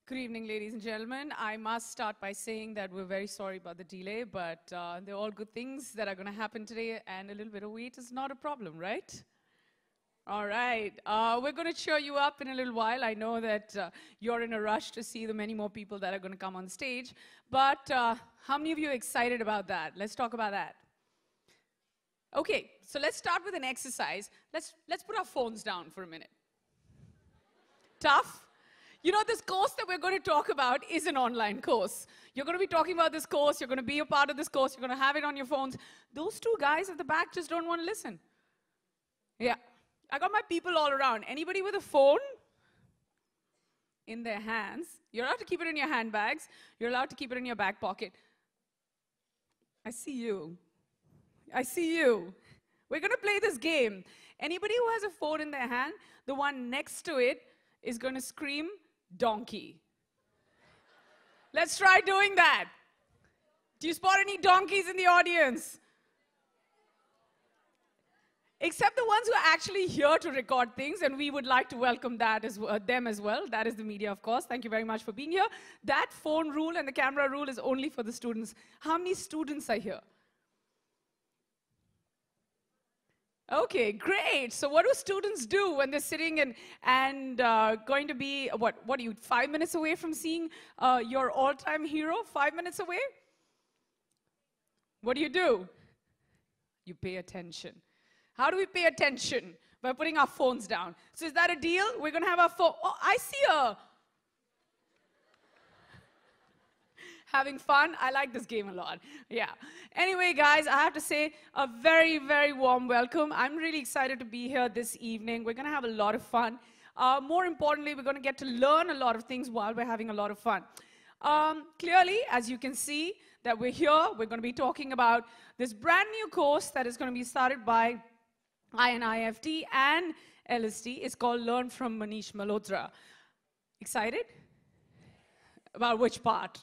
Good evening, ladies and gentlemen. I must start by saying that we're very sorry about the delay, but they're all good things that are going to happen today, and a little bit of wait is not a problem, right? All right. We're going to cheer you up in a little while. I know that you're in a rush to see the many more people that are going to come on stage, but how many of you are excited about that? Let's talk about that. Okay, so let's start with an exercise. Let's put our phones down for a minute. Tough? You know, this course that we're going to talk about is an online course. You're going to be talking about this course. You're going to be a part of this course. You're going to have it on your phones. Those two guys at the back just don't want to listen. Yeah. I got my people all around. Anybody with a phone in their hands, you're allowed to keep it in your handbags. You're allowed to keep it in your back pocket. I see you. I see you. We're going to play this game. Anybody who has a phone in their hand, the one next to it is going to scream, donkey. Let's try doing that. Do you spot any donkeys in the audience? Except the ones who are actually here to record things, and we would like to welcome that them as well. That is the media, of course. Thank you very much for being here. That phone rule and the camera rule is only for the students. How many students are here? Okay, great. So what do students do when they're sitting and going to be, what are you, 5 minutes away from seeing your all-time hero? 5 minutes away? What do? You pay attention. How do we pay attention? By putting our phones down. So is that a deal? We're going to have our phone. Oh, I see her. Having fun. I like this game a lot. Yeah. Anyway, guys, I have to say a very, very warm welcome. I'm really excited to be here this evening. We're going to have a lot of fun. More importantly, we're going to get to learn a lot of things while we're having a lot of fun. Clearly, as you can see, that we're here. We're going to be talking about this brand new course that is going to be started by INIFT and LST. It's called Learn from Manish Malhotra. Excited? About which part?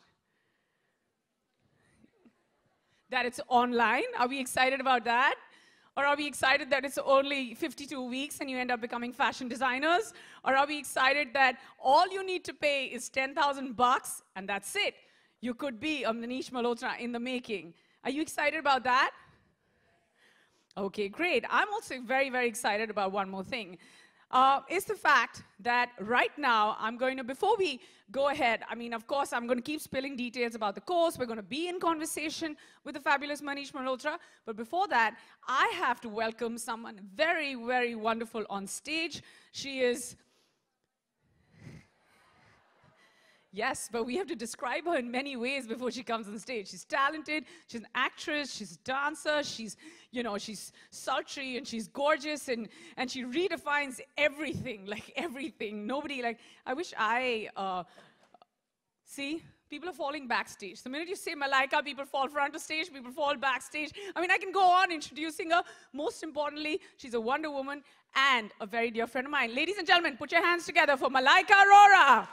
That it's online. Are we excited about that? Or are we excited that it's only 52 weeks and you end up becoming fashion designers? Or are we excited that all you need to pay is 10,000 bucks and that's it? You could be a Manish Malhotra in the making. Are you excited about that? Okay, great. I'm also very, very excited about one more thing. Is the fact that right now, I'm going to, before we go ahead, I mean, of course, I'm going to keep spilling details about the course. We're going to be in conversation with the fabulous Manish Malhotra. But before that, I have to welcome someone very, very wonderful on stage. She is... Yes, but we have to describe her in many ways before she comes on stage. She's talented, she's an actress, she's a dancer, she's, you know, she's sultry and she's gorgeous and she redefines everything, like everything. Nobody, like, I wish see, people are falling backstage. The minute you say Malaika, people fall front of stage, people fall backstage. I mean, I can go on introducing her. Most importantly, she's a Wonder Woman and a very dear friend of mine. Ladies and gentlemen, put your hands together for Malaika Arora.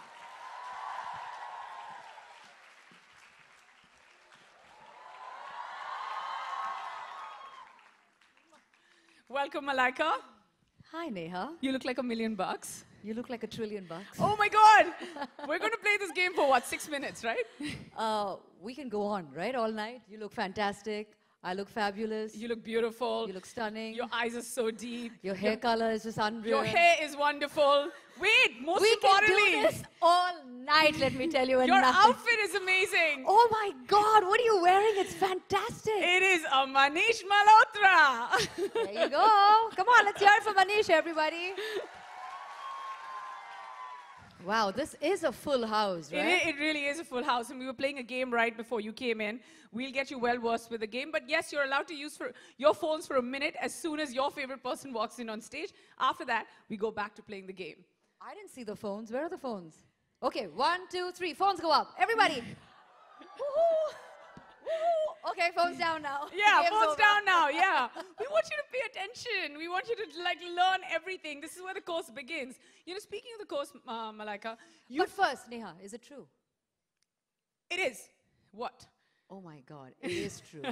Welcome, Malaika. Hi, Neha. You look like $1 million. You look like $1 trillion. Oh my God! We're going to play this game for what, 6 minutes, right? We can go on, right? All night. You look fantastic. I look fabulous. You look beautiful. You look stunning. Your eyes are so deep. Your hair color is just unreal. Your hair is wonderful. Wait, most we importantly. We can do this all night, let me tell you. Your outfit is amazing. Oh my God, what are you wearing? It's fantastic. It is a Manish Malhotra. There you go. Come on, let's hear it for Manish, everybody. Wow, this is a full house, right? It really is a full house, and we were playing a game right before you came in. We'll get you well-versed with the game, but yes, you're allowed to use your phones for a minute as soon as your favorite person walks in on stage. After that, we go back to playing the game. I didn't see the phones. Where are the phones? Okay, 1, 2, 3. Phones go up. Everybody. Woohoo! Woohoo! Okay, phones down now. Yeah, phones down now, yeah. We want you to pay attention. We want you to, like, learn everything. This is where the course begins. You know, speaking of the course, Malaika. But first, Neha, is it true? It is. What? Oh my God, it is true.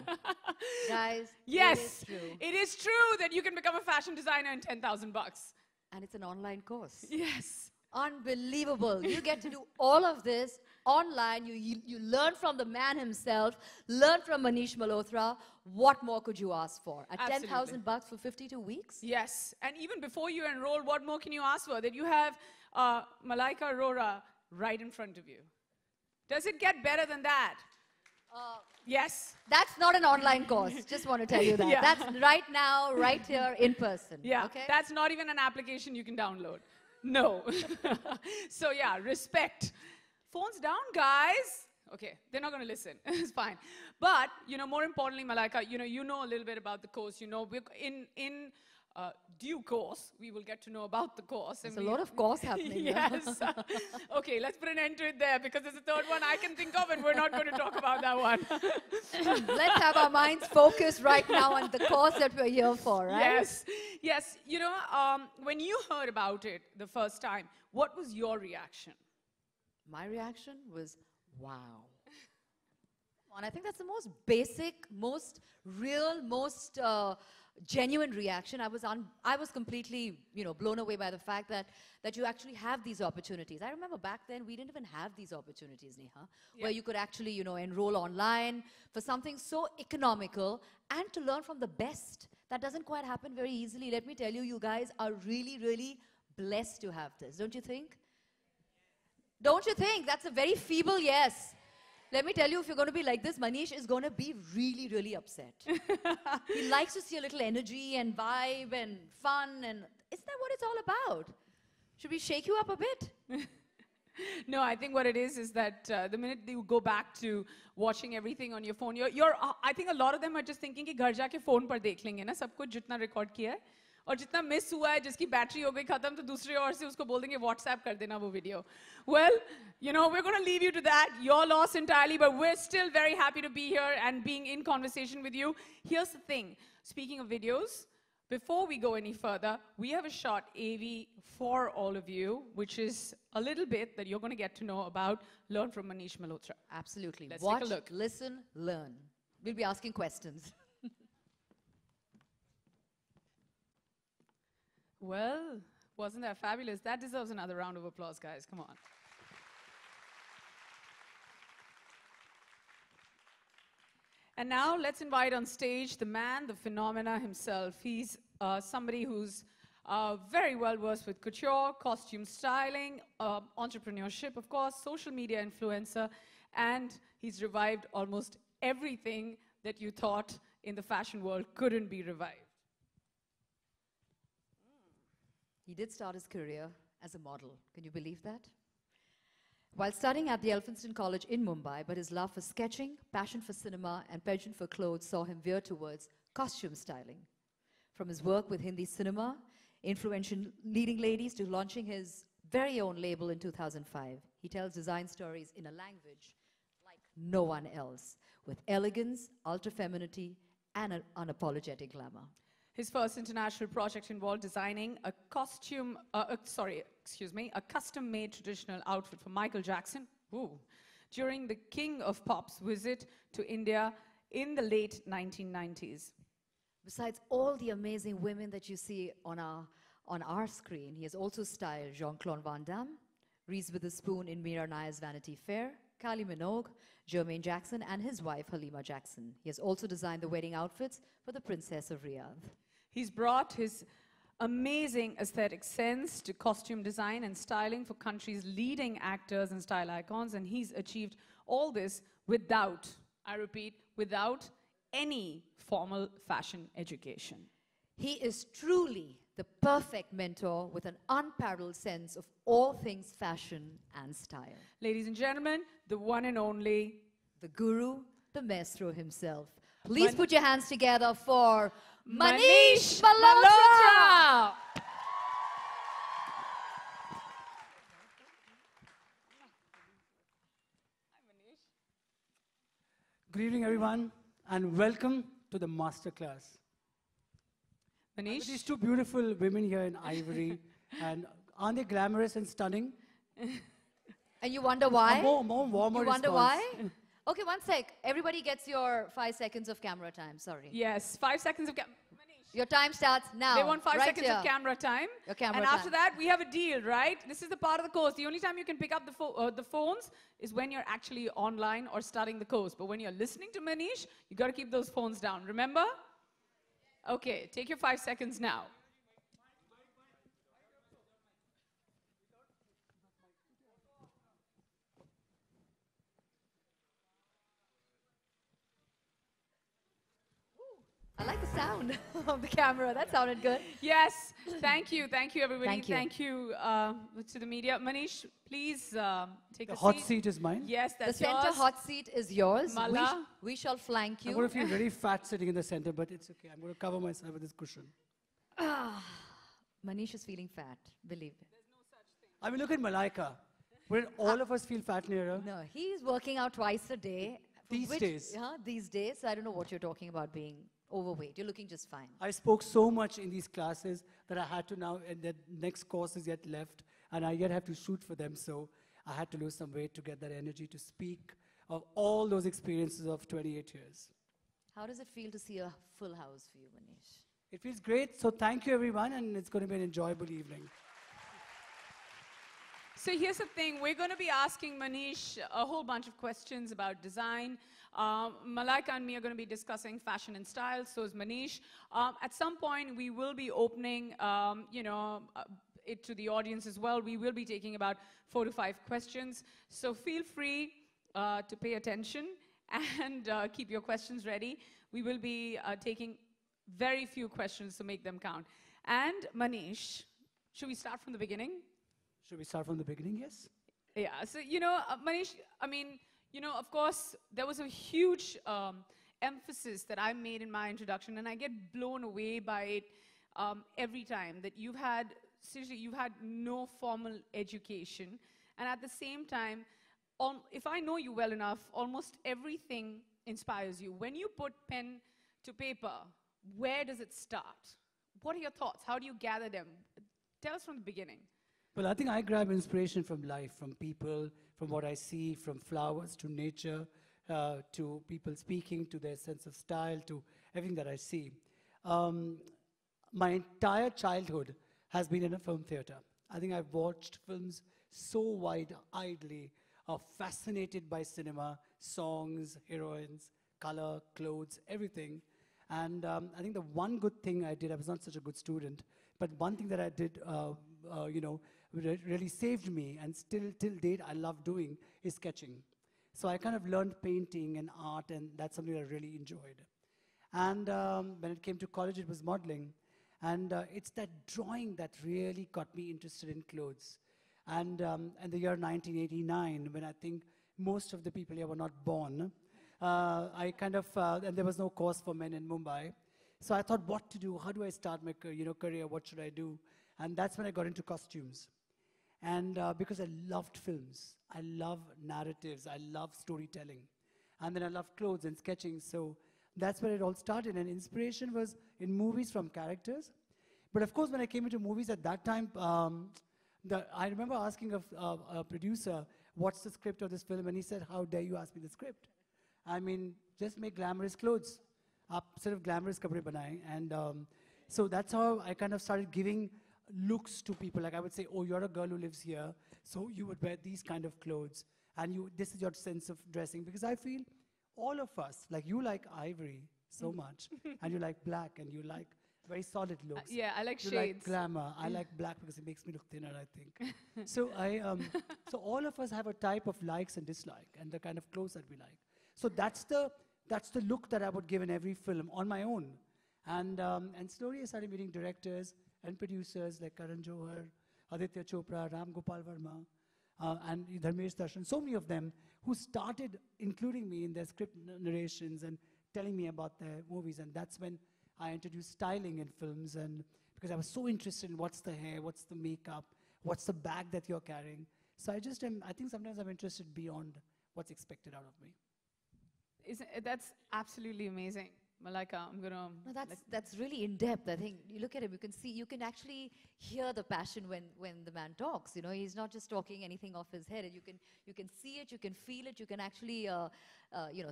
Guys, yes, it is true. It is true that you can become a fashion designer in 10,000 bucks. And it's an online course. Yes. Unbelievable. You get to do all of this online. You learn from the man himself, learn from Manish Malhotra. What more could you ask for? At Absolutely. 10,000 bucks for 52 weeks? Yes, and even before you enroll, what more can you ask for? That you have Malaika Arora right in front of you. Does it get better than that? Yes. That's not an online course. Just want to tell you that. Yeah. That's right now, right here, in person. Yeah, Okay? that's not even an application you can download. No. So yeah, respect. Phones down, guys. Okay, they're not going to listen. It's fine. But, more importantly, Malaika, you know a little bit about the course. We're in due course, we will get to know about the course. There's a lot of course happening. Yes. Okay, let's put an end to it there because there's a third one I can think of and we're not going to talk about that one. Let's have our minds focused right now on the course that we're here for, right? Yes. Yes. When you heard about it the first time, what was your reaction? My reaction was, wow. And I think that's the most basic, most real, most genuine reaction. I was completely, blown away by the fact that you actually have these opportunities. I remember back then we didn't even have these opportunities, Neha, where you could actually, enroll online for something so economical and to learn from the best. That doesn't quite happen very easily. Let me tell you, you guys are really, really blessed to have this, don't you think? Don't you think? That's a very feeble yes. Let me tell you, if you're going to be like this, Manish is going to be really, really upset. He likes to see a little energy and vibe and fun, and isn't that what it's all about? Should we shake you up a bit? No, I think what it is that the minute you go back to watching everything on your phone, I think a lot of them are just thinking कि घर जाके phone पर देख लेंगे ना सब कुछ जितना record किया है और जितना miss हुआ है जिसकी battery हो गई खत्म तो दूसरी ओर से उसको बोल देंगे WhatsApp कर देना वो video. Well, we're going to leave you to that. Your loss entirely, but we're still very happy to be here and being in conversation with you. Here's the thing. Speaking of videos, before we go any further, we have a short AV for all of you, which is a little bit that you're going to get to know about, learn from Manish Malhotra. Absolutely. Let's Watch, take a look. listen, learn. We'll be asking questions. Well, wasn't that fabulous? That deserves another round of applause, guys. Come on. And now let's invite on stage the man, the phenomena himself. He's somebody who's very well versed with couture, costume styling, entrepreneurship, of course, social media influencer, and he's revived almost everything that you thought in the fashion world couldn't be revived. He did start his career as a model. Can you believe that? While studying at the Elphinstone College in Mumbai, but his love for sketching, passion for cinema, and penchant for clothes saw him veer towards costume styling. From his work with Hindi cinema, influential leading ladies, to launching his very own label in 2005, he tells design stories in a language like no one else, with elegance, ultra-femininity, and an unapologetic glamour. His first international project involved designing a custom-made traditional outfit for Michael Jackson during the King of Pop's visit to India in the late 1990s. Besides all the amazing women that you see on our screen, he has also styled Jean-Claude Van Damme, Reese Witherspoon in Mira Nair's Vanity Fair, Kylie Minogue, Jermaine Jackson, and his wife Halima Jackson. He has also designed the wedding outfits for the Princess of Riyadh. He's brought his amazing aesthetic sense to costume design and styling for country's leading actors and style icons, and he's achieved all this without, I repeat, without any formal fashion education. He is truly the perfect mentor with an unparalleled sense of all things fashion and style. Ladies and gentlemen, the one and only, the guru, the maestro himself. Please put your hands together for Manish Malhotra! Good evening, everyone, and welcome to the masterclass. Manish? These two beautiful women here in ivory, and aren't they glamorous and stunning? And you wonder why? A more warmer You wonder response. why? Okay, one sec. Everybody gets your 5 seconds of camera time. Sorry. Yes, 5 seconds of Manish. Your time starts now. They want 5 right seconds here. of camera time. Your camera and time. after that, we have a deal, right? This is the part of the course. The only time you can pick up the phones is when you're actually online or starting the course. But when you're listening to Manish, you got to keep those phones down. Remember? Okay, take your 5 seconds now. I like the sound of the camera. That sounded good. Yes, thank you, everybody. Thank you. Thank you to the media. Manish, please take The a hot seat. seat is mine. Yes, The that's center yours. hot seat is yours. Mala. We shall flank I'm you. going to feel very fat sitting in the center, but it's okay. I'm going to cover myself with this cushion. Manish is feeling fat, believe me. I mean, look at Malaika. Wouldn't all of us feel fat near her? No, he's working out twice a day. These days. These days. I don't know what you're talking about being overweight. You're looking just fine. I spoke so much in these classes that I had to now, and the next course is yet left, and I yet have to shoot for them, so I had to lose some weight to get that energy to speak of all those experiences of 28 years. How does it feel to see a full house for you, Manish? It feels great, so thank you everyone, and it's going to be an enjoyable evening. So here's the thing, we're going to be asking Manish a whole bunch of questions about design. Malaika and me are going to be discussing fashion and style, so is Manish. At some point, we will be opening, it to the audience as well. We will be taking about 4 to 5 questions. So feel free to pay attention and keep your questions ready. We will be taking very few questions to make them count. And Manish, should we start from the beginning? Should we start from the beginning, yes? Yeah, so, Manish, I mean, of course, there was a huge emphasis that I made in my introduction, and I get blown away by it every time, that seriously, you've had no formal education, and at the same time, if I know you well enough, almost everything inspires you. When you put pen to paper, where does it start? What are your thoughts? How do you gather them? Tell us from the beginning. Well, I think I grab inspiration from life, from people, from what I see, from flowers to nature, to people speaking, to their sense of style, to everything that I see. My entire childhood has been in a film theater. I think I've watched films so wide-eyedly, fascinated by cinema, songs, heroines, color, clothes, everything. And I think the one good thing I did, I was not such a good student, but one thing that I did, really saved me, and still till date I love doing, is sketching. So I kind of learned painting and art, and that's something I really enjoyed. And when it came to college, it was modeling. And it's that drawing that really got me interested in clothes. And in the year 1989, when I think most of the people here were not born, I kind of, and there was no course for men in Mumbai. So I thought, what to do? How do I start my career? What should I do? And that's when I got into costumes. And because I loved films, I love narratives, I love storytelling. And then I loved clothes and sketching. So that's where it all started. And inspiration was in movies from characters. But of course, when I came into movies at that time, I remember asking a producer, what's the script of this film? And he said, how dare you ask me the script? I mean, just make glamorous clothes. Sort of glamorous kapde banaye. And so that's how I kind of started giving looks to people. Like I would say, oh, you're a girl who lives here, so you would wear these kind of clothes. And this is your sense of dressing. Because I feel all of us, like you like ivory so much, and you like black, and you like very solid looks. Yeah, I like you shades. like glamour. I like black because it makes me look thinner, I think. So so all of us have a type of likes and dislike, and the kind of clothes that we like. So that's the look that I would give in every film on my own. And slowly I started meeting directors and producers like Karan Johar, Aditya Chopra, Ram Gopal Verma, and Dharmesh Darshan, so many of them who started including me in their script narrations and telling me about their movies. And that's when I introduced styling in films, and because I was so interested in what's the hair, what's the makeup, what's the bag that you're carrying. So I think sometimes I'm interested beyond what's expected out of me. That's absolutely amazing. Malaika, I'm gonna. No, that's really in depth. I think you look at him, you can actually hear the passion when the man talks. You know, he's not just talking anything off his head. You can see it, you can feel it, you can actually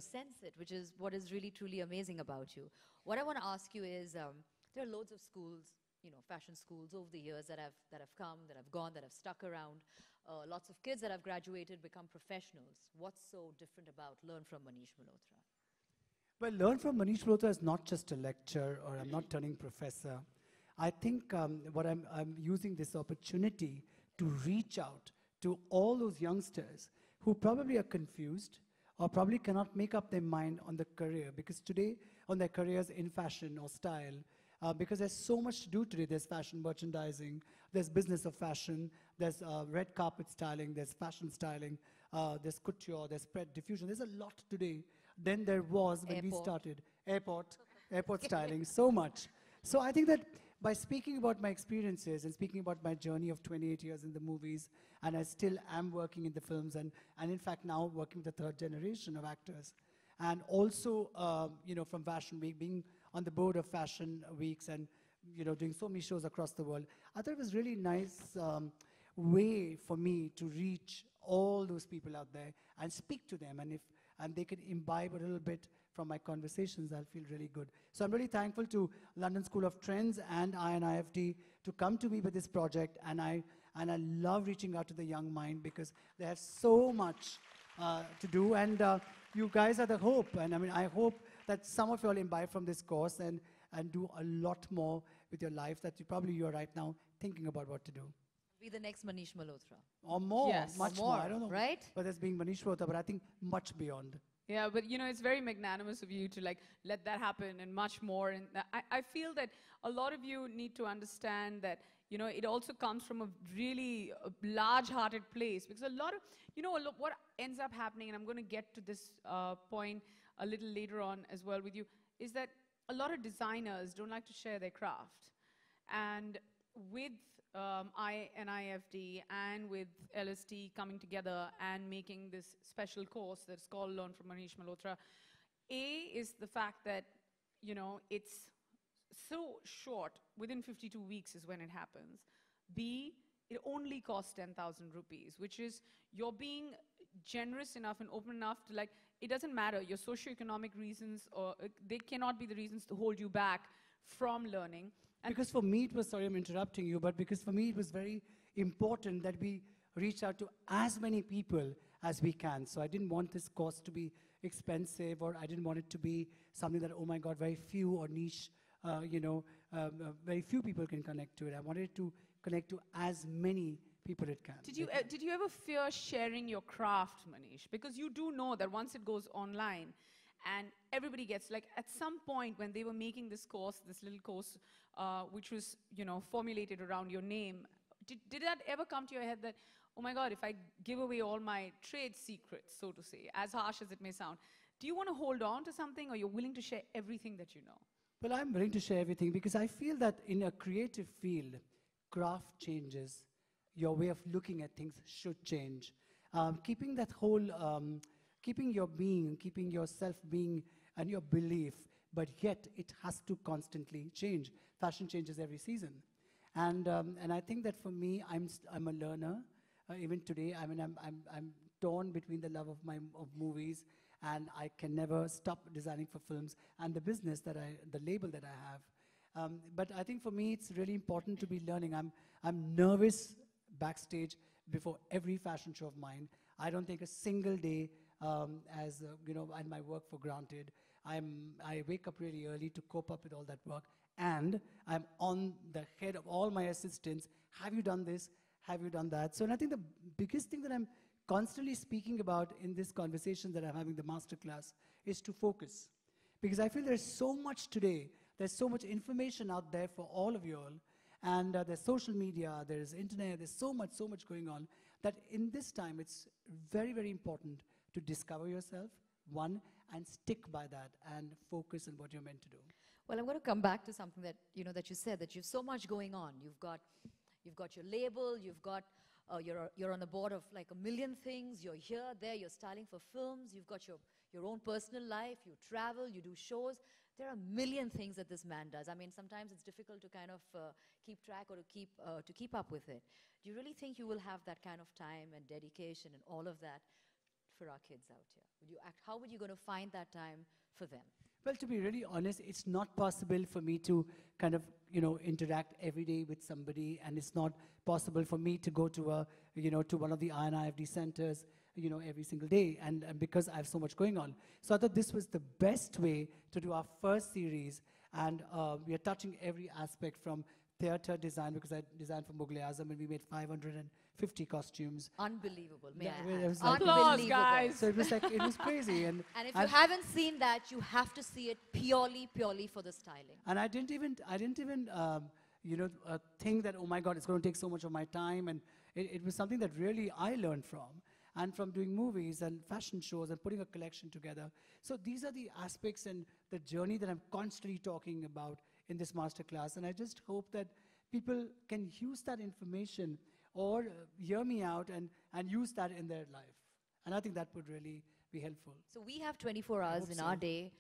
sense it, which is what is really truly amazing about you. What I want to ask you is, there are loads of schools, fashion schools over the years that have come, that have gone, that have stuck around. Lots of kids that have graduated become professionals. What's so different about Learn from Manish Malhotra? Well, Learn from Manish Malhotra is not just a lecture, or I'm not turning professor. I think what I'm using this opportunity to reach out to all those youngsters who probably are confused or probably cannot make up their mind on the career, because today, on their careers in fashion or style, because there's so much to do today. There's fashion merchandising, there's business of fashion, there's red carpet styling, there's fashion styling, there's couture, there's spread diffusion. There's a lot today than there was when we started. Airport styling, so much. So I think that by speaking about my experiences and speaking about my journey of 28 years in the movies, and I still am working in the films, and in fact now working with the third generation of actors, and also from Fashion Week, being on the board of Fashion Weeks, and doing so many shows across the world, I thought it was really nice way for me to reach all those people out there and speak to them, and they can imbibe a little bit from my conversations, I'll feel really good. So I'm really thankful to London School of Trends and INIFD to come to me with this project, and I love reaching out to the young mind because they have so much to do, and you guys are the hope, and I hope that some of you all imbibe from this course and do a lot more with your life that you are right now thinking about what to do. Be the next Manish Malhotra. Or more, Yes. much Or more. more, I don't know right? whether it's being Manish Malhotra, but I think much beyond. Yeah, but it's very magnanimous of you to let that happen and much more. And I feel that a lot of you need to understand that it also comes from a really large-hearted place, because a lot of what ends up happening, and I'm going to get to this point a little later on as well with you, is that a lot of designers don't like to share their craft, and with INIFD and with LST coming together and making this special course that's called Learn from Manish Malhotra, A is the fact that, it's so short, within 52 weeks is when it happens. B, it only costs 10,000 rupees, which is you're being generous enough and open enough to it doesn't matter, your socioeconomic reasons, or they cannot be the reasons to hold you back from learning. And because for me, it was, sorry I'm interrupting you, but because for me it was very important that we reach out to as many people as we can. So I didn't want this course to be expensive, or I didn't want it to be something that, oh my God, very few or niche, very few people can connect to it. I wanted it to connect to as many people it can. Did you ever fear sharing your craft, Manish? Because you do know that once it goes online, and everybody gets, at some point when they were making this course, this little course, which was, formulated around your name, did that ever come to your head that, oh my God, if I give away all my trade secrets, so to say, as harsh as it may sound, do you want to hold on to something, or you're willing to share everything that you know? Well, I'm willing to share everything because I feel that in a creative field, craft changes, your way of looking at things should change. Keeping that whole, keeping your being, keeping yourself being and your belief, but yet it has to constantly change. Fashion changes every season. And I think that for me, I'm a learner. Even today, I'm torn between the love of movies, and I can never stop designing for films, and the business the label that I have. But I think for me, it's really important to be learning. I'm nervous backstage before every fashion show of mine. I don't take a single day and my work for granted. I wake up really early to cope up with all that work, and I'm on the head of all my assistants. Have you done this? Have you done that? So, and I think the biggest thing that I'm constantly speaking about in this conversation that I'm having, the masterclass, is to focus. Because I feel there's so much today, there's so much information out there for all of you all, and there's social media, there's internet, there's so much going on, that in this time it's very, very important to discover yourself, one, and stick by that and focus on what you're meant to do. Well, I'm going to come back to something that that you said, that you've so much going on. You've got your label, you've got you're on the board of like a million things. You're here, there, you're styling for films. You've got your own personal life. You travel, you do shows. There are a million things that this man does. I mean, sometimes it's difficult to kind of keep track or to keep up with it. Do you really think you will have that kind of time and dedication and all of that for our kids out here? How would you going to find that time for them? Well, to be really honest, it's not possible for me to kind of, interact every day with somebody, and it's not possible for me to go to to one of the INIFD centers, every single day, and because I have so much going on. So I thought this was the best way to do our first series, and we are touching every aspect from theater design, because I designed for Mughal-e-Azam, and we made 550 costumes. Unbelievable, may Yeah, I well, add. it was like- Applause, Unbelievable. guys. So it was like, it was crazy. And if you I've- haven't seen that, you have to see it purely for the styling. And I didn't even, think that, oh my God, it's going to take so much of my time. And it was something that really I learned from. And from doing movies and fashion shows and putting a collection together. So these are the aspects and the journey that I'm constantly talking about in this masterclass. And I just hope that people can use that information or hear me out and use that in their life. And I think that would really be helpful. So we have 24 hours hope in so. our day.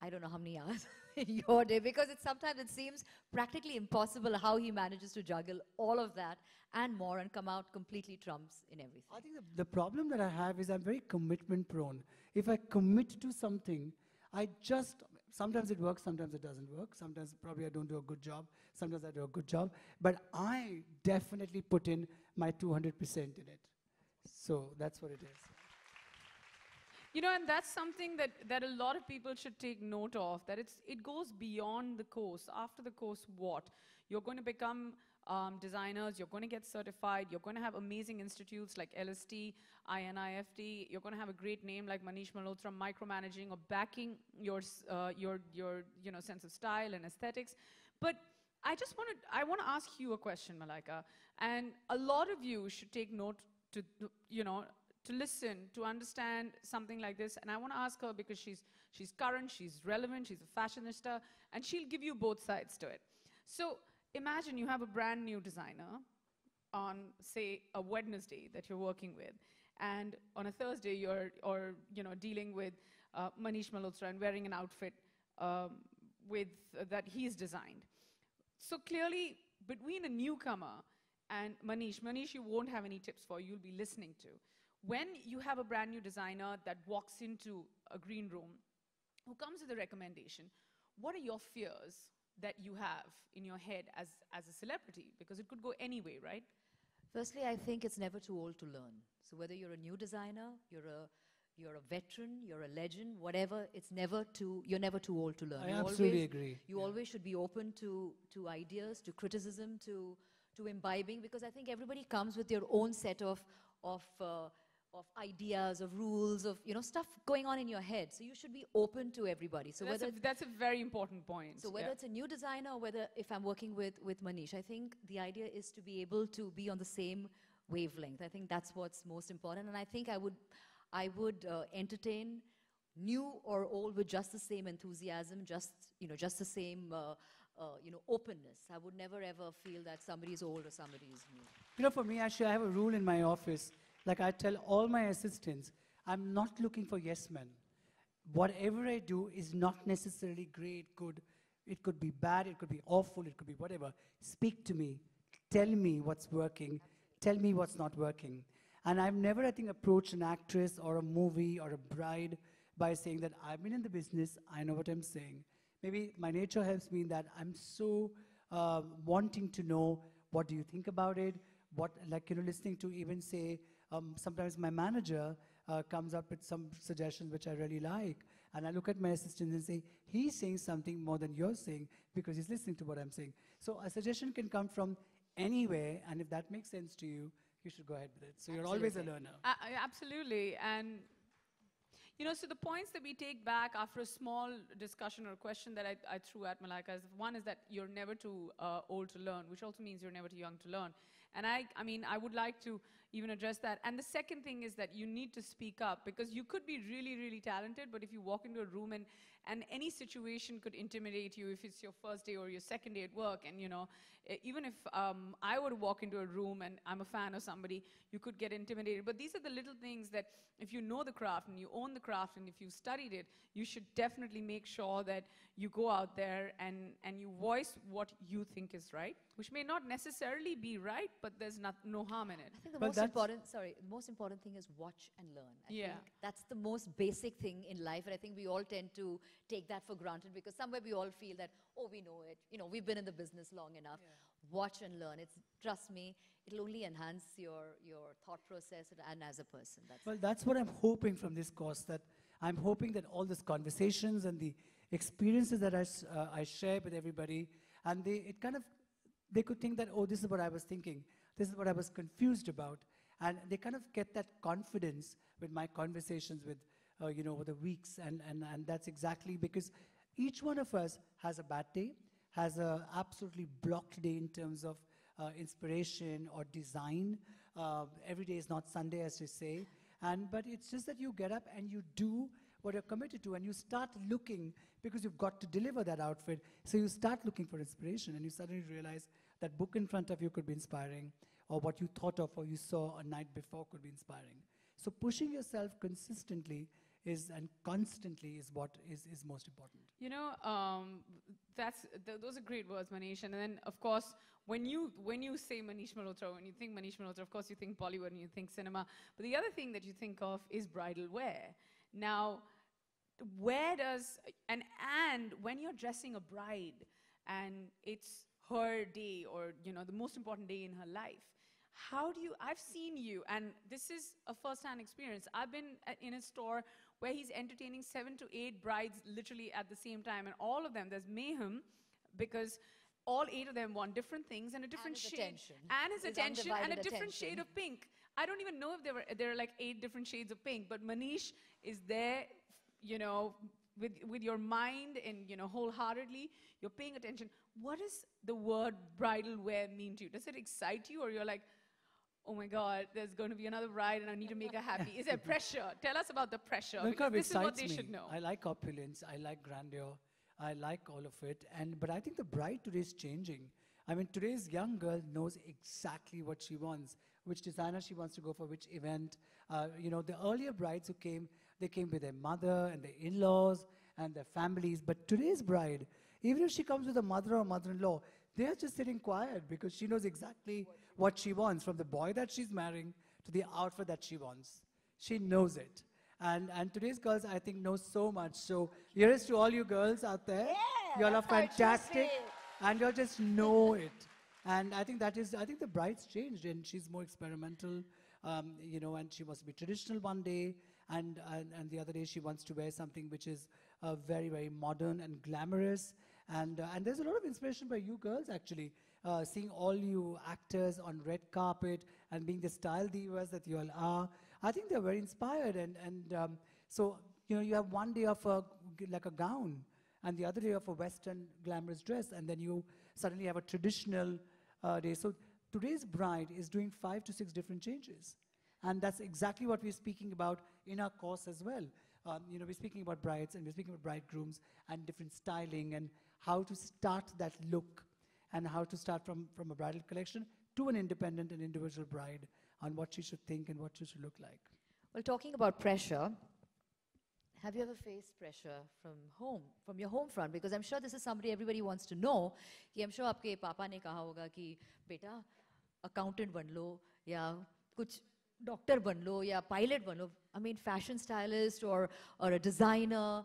I don't know how many hours in your day, because sometimes it seems practically impossible how he manages to juggle all of that and more and come out completely trumps in everything. I think the problem that I have is I'm very commitment prone. If I commit to something, sometimes it works, sometimes it doesn't work. Sometimes probably I don't do a good job. Sometimes I do a good job. But I definitely put in my 200% in it. So that's what it is. And that's something that a lot of people should take note of, that it goes beyond the course. After the course, what? You're going to become designers, you're going to get certified, you're going to have amazing institutes like LST, INIFT, you're going to have a great name like Manish Malhotra micromanaging or backing your sense of style and aesthetics. But I want to ask you a question, Malaika, and a lot of you should take note to listen, to understand something like this. And I want to ask her because she's current, she's relevant, she's a fashionista, and she'll give you both sides to it. So imagine you have a brand new designer on, say, a Wednesday that you're working with, and on a Thursday you're dealing with Manish Malhotra and wearing an outfit that he's designed. So clearly, between a newcomer and Manish, you won't have any tips for, you'll be listening to. When you have a brand new designer that walks into a green room, who comes with a recommendation, what are your fears that you have in your head as a celebrity? Because it could go any way, right? Firstly, I think it's never too old to learn. So whether you're a new designer, you're a veteran, you're a legend, whatever, you're never too old to learn. I absolutely agree. You always should be open to ideas, to criticism, to imbibing, because I think everybody comes with their own set of ideas, of rules, of stuff going on in your head. So you should be open to everybody. So that's a very important point. So whether it's a new designer or whether if I'm working with Manish, I think the idea is to be able to be on the same wavelength. I think that's what's most important. And I think I would entertain new or old with just the same enthusiasm, just the same openness. I would never ever feel that somebody is old or somebody is new. For me, actually, I have a rule in my office. Like I tell all my assistants, I'm not looking for yes men. Whatever I do is not necessarily great, good. It could be bad, it could be awful, it could be whatever. Speak to me. Tell me what's working. Tell me what's not working. And I've never, I think, approached an actress or a movie or a bride by saying that I've been in the business, I know what I'm saying. Maybe my nature helps me in that I'm so wanting to know what do you think about it, listening to even say, sometimes my manager comes up with some suggestions which I really like. And I look at my assistant and say, he's saying something more than you're saying because he's listening to what I'm saying. So a suggestion can come from anywhere, and if that makes sense to you, you should go ahead with it. So you're always a learner. Absolutely. And so the points that we take back after a small discussion or question that I threw at Malaika is, one is that you're never too old to learn, which also means you're never too young to learn. And I would like to even address that. And the second thing is that you need to speak up, because you could be really, really talented, but if you walk into a room and any situation could intimidate you, if it's your first day or your second day at work, and even if I were to walk into a room and I'm a fan of somebody, you could get intimidated. But these are the little things that if you know the craft and you own the craft and if you've studied it, you should definitely make sure that you go out there and you voice what you think is right, which may not necessarily be right, but there's no harm in it. I think the But most most important thing is watch and learn. I Yeah. think that's the most basic thing in life, and I think we all tend to take that for granted because somewhere we all feel that, oh, we know it. You know, we've been in the business long enough. Watch and learn. Trust me, it'll only enhance your thought process and as a person. Well, that's what I'm hoping from this course, that I'm hoping that all these conversations and the experiences that I share with everybody, and they could think that, oh, this is what I was thinking. This is what I was confused about. And they kind of get that confidence with my conversations with, over the weeks. And that's exactly because each one of us has a bad day, has a absolutely blocked day in terms of inspiration or design. Every day is not Sunday, as they say. But it's just that you get up and you do what you're committed to, and you start looking, because you've got to deliver that outfit. So you start looking for inspiration, and you suddenly realize that book in front of you could be inspiring, or what you thought of or you saw a night before could be inspiring. So pushing yourself consistently and constantly is what is most important. You know, those are great words, Manish. And then, of course, when you say Manish Malhotra, when you think Manish Malhotra, of course you think Bollywood and you think cinema. But the other thing that you think of is bridal wear. Now, where does and when you're dressing a bride and it's her day, or the most important day in her life, I've seen you, and this is a first-hand experience. I've been in a store where he's entertaining 7 to 8 brides literally at the same time, and all of them, there's mayhem, because all 8 of them want different things and a different shade. And his attention. And a different shade of pink. I don't even know if there are like 8 different shades of pink, but Manish is there, with your mind and, wholeheartedly, you're paying attention. What does the word bridal wear mean to you? Does it excite you, or you're like, oh my God, there's going to be another bride and I need to make her happy? Is there pressure? Tell us about the pressure. Well, Because this is what they should know. I like opulence. I like grandeur. I like all of it. But I think the bride today is changing. I mean, today's young girl knows exactly what she wants, which designer she wants to go for, which event. The earlier brides who came, they came with their mother and their in-laws and their families. But today's bride, even if she comes with a mother or mother-in-law, they're just sitting quiet because she knows exactly what she wants, from the boy that she's marrying to the outfit that she wants. She knows it. And today's girls, I think, know so much. So here is to all you girls out there. Yeah, you all are fantastic. And you'll just know it. And I think the bride's changed, and she's more experimental, and she wants to be traditional one day, and the other day she wants to wear something which is very, very modern and glamorous. And there's a lot of inspiration by you girls, actually. Seeing all you actors on red carpet and being the style divas that you all are, I think they're very inspired. So you have one day of like a gown, and the other day of a Western glamorous dress, and then you suddenly have a traditional day. So today's bride is doing 5 to 6 different changes, and that's exactly what we're speaking about in our course as well. We're speaking about brides, and we're speaking about bridegrooms and different styling and how to start that look, and how to start from a bridal collection to an independent and individual bride on what she should think and what she should look like. Well, talking about pressure, have you ever faced pressure from your home front? Because I'm sure this is somebody everybody wants to know. I'm sure आपके पापा ने कहा होगा कि बेटा accountant बन लो, या कुछ doctor बन लो, या pilot बन लो. I mean, fashion stylist or a designer.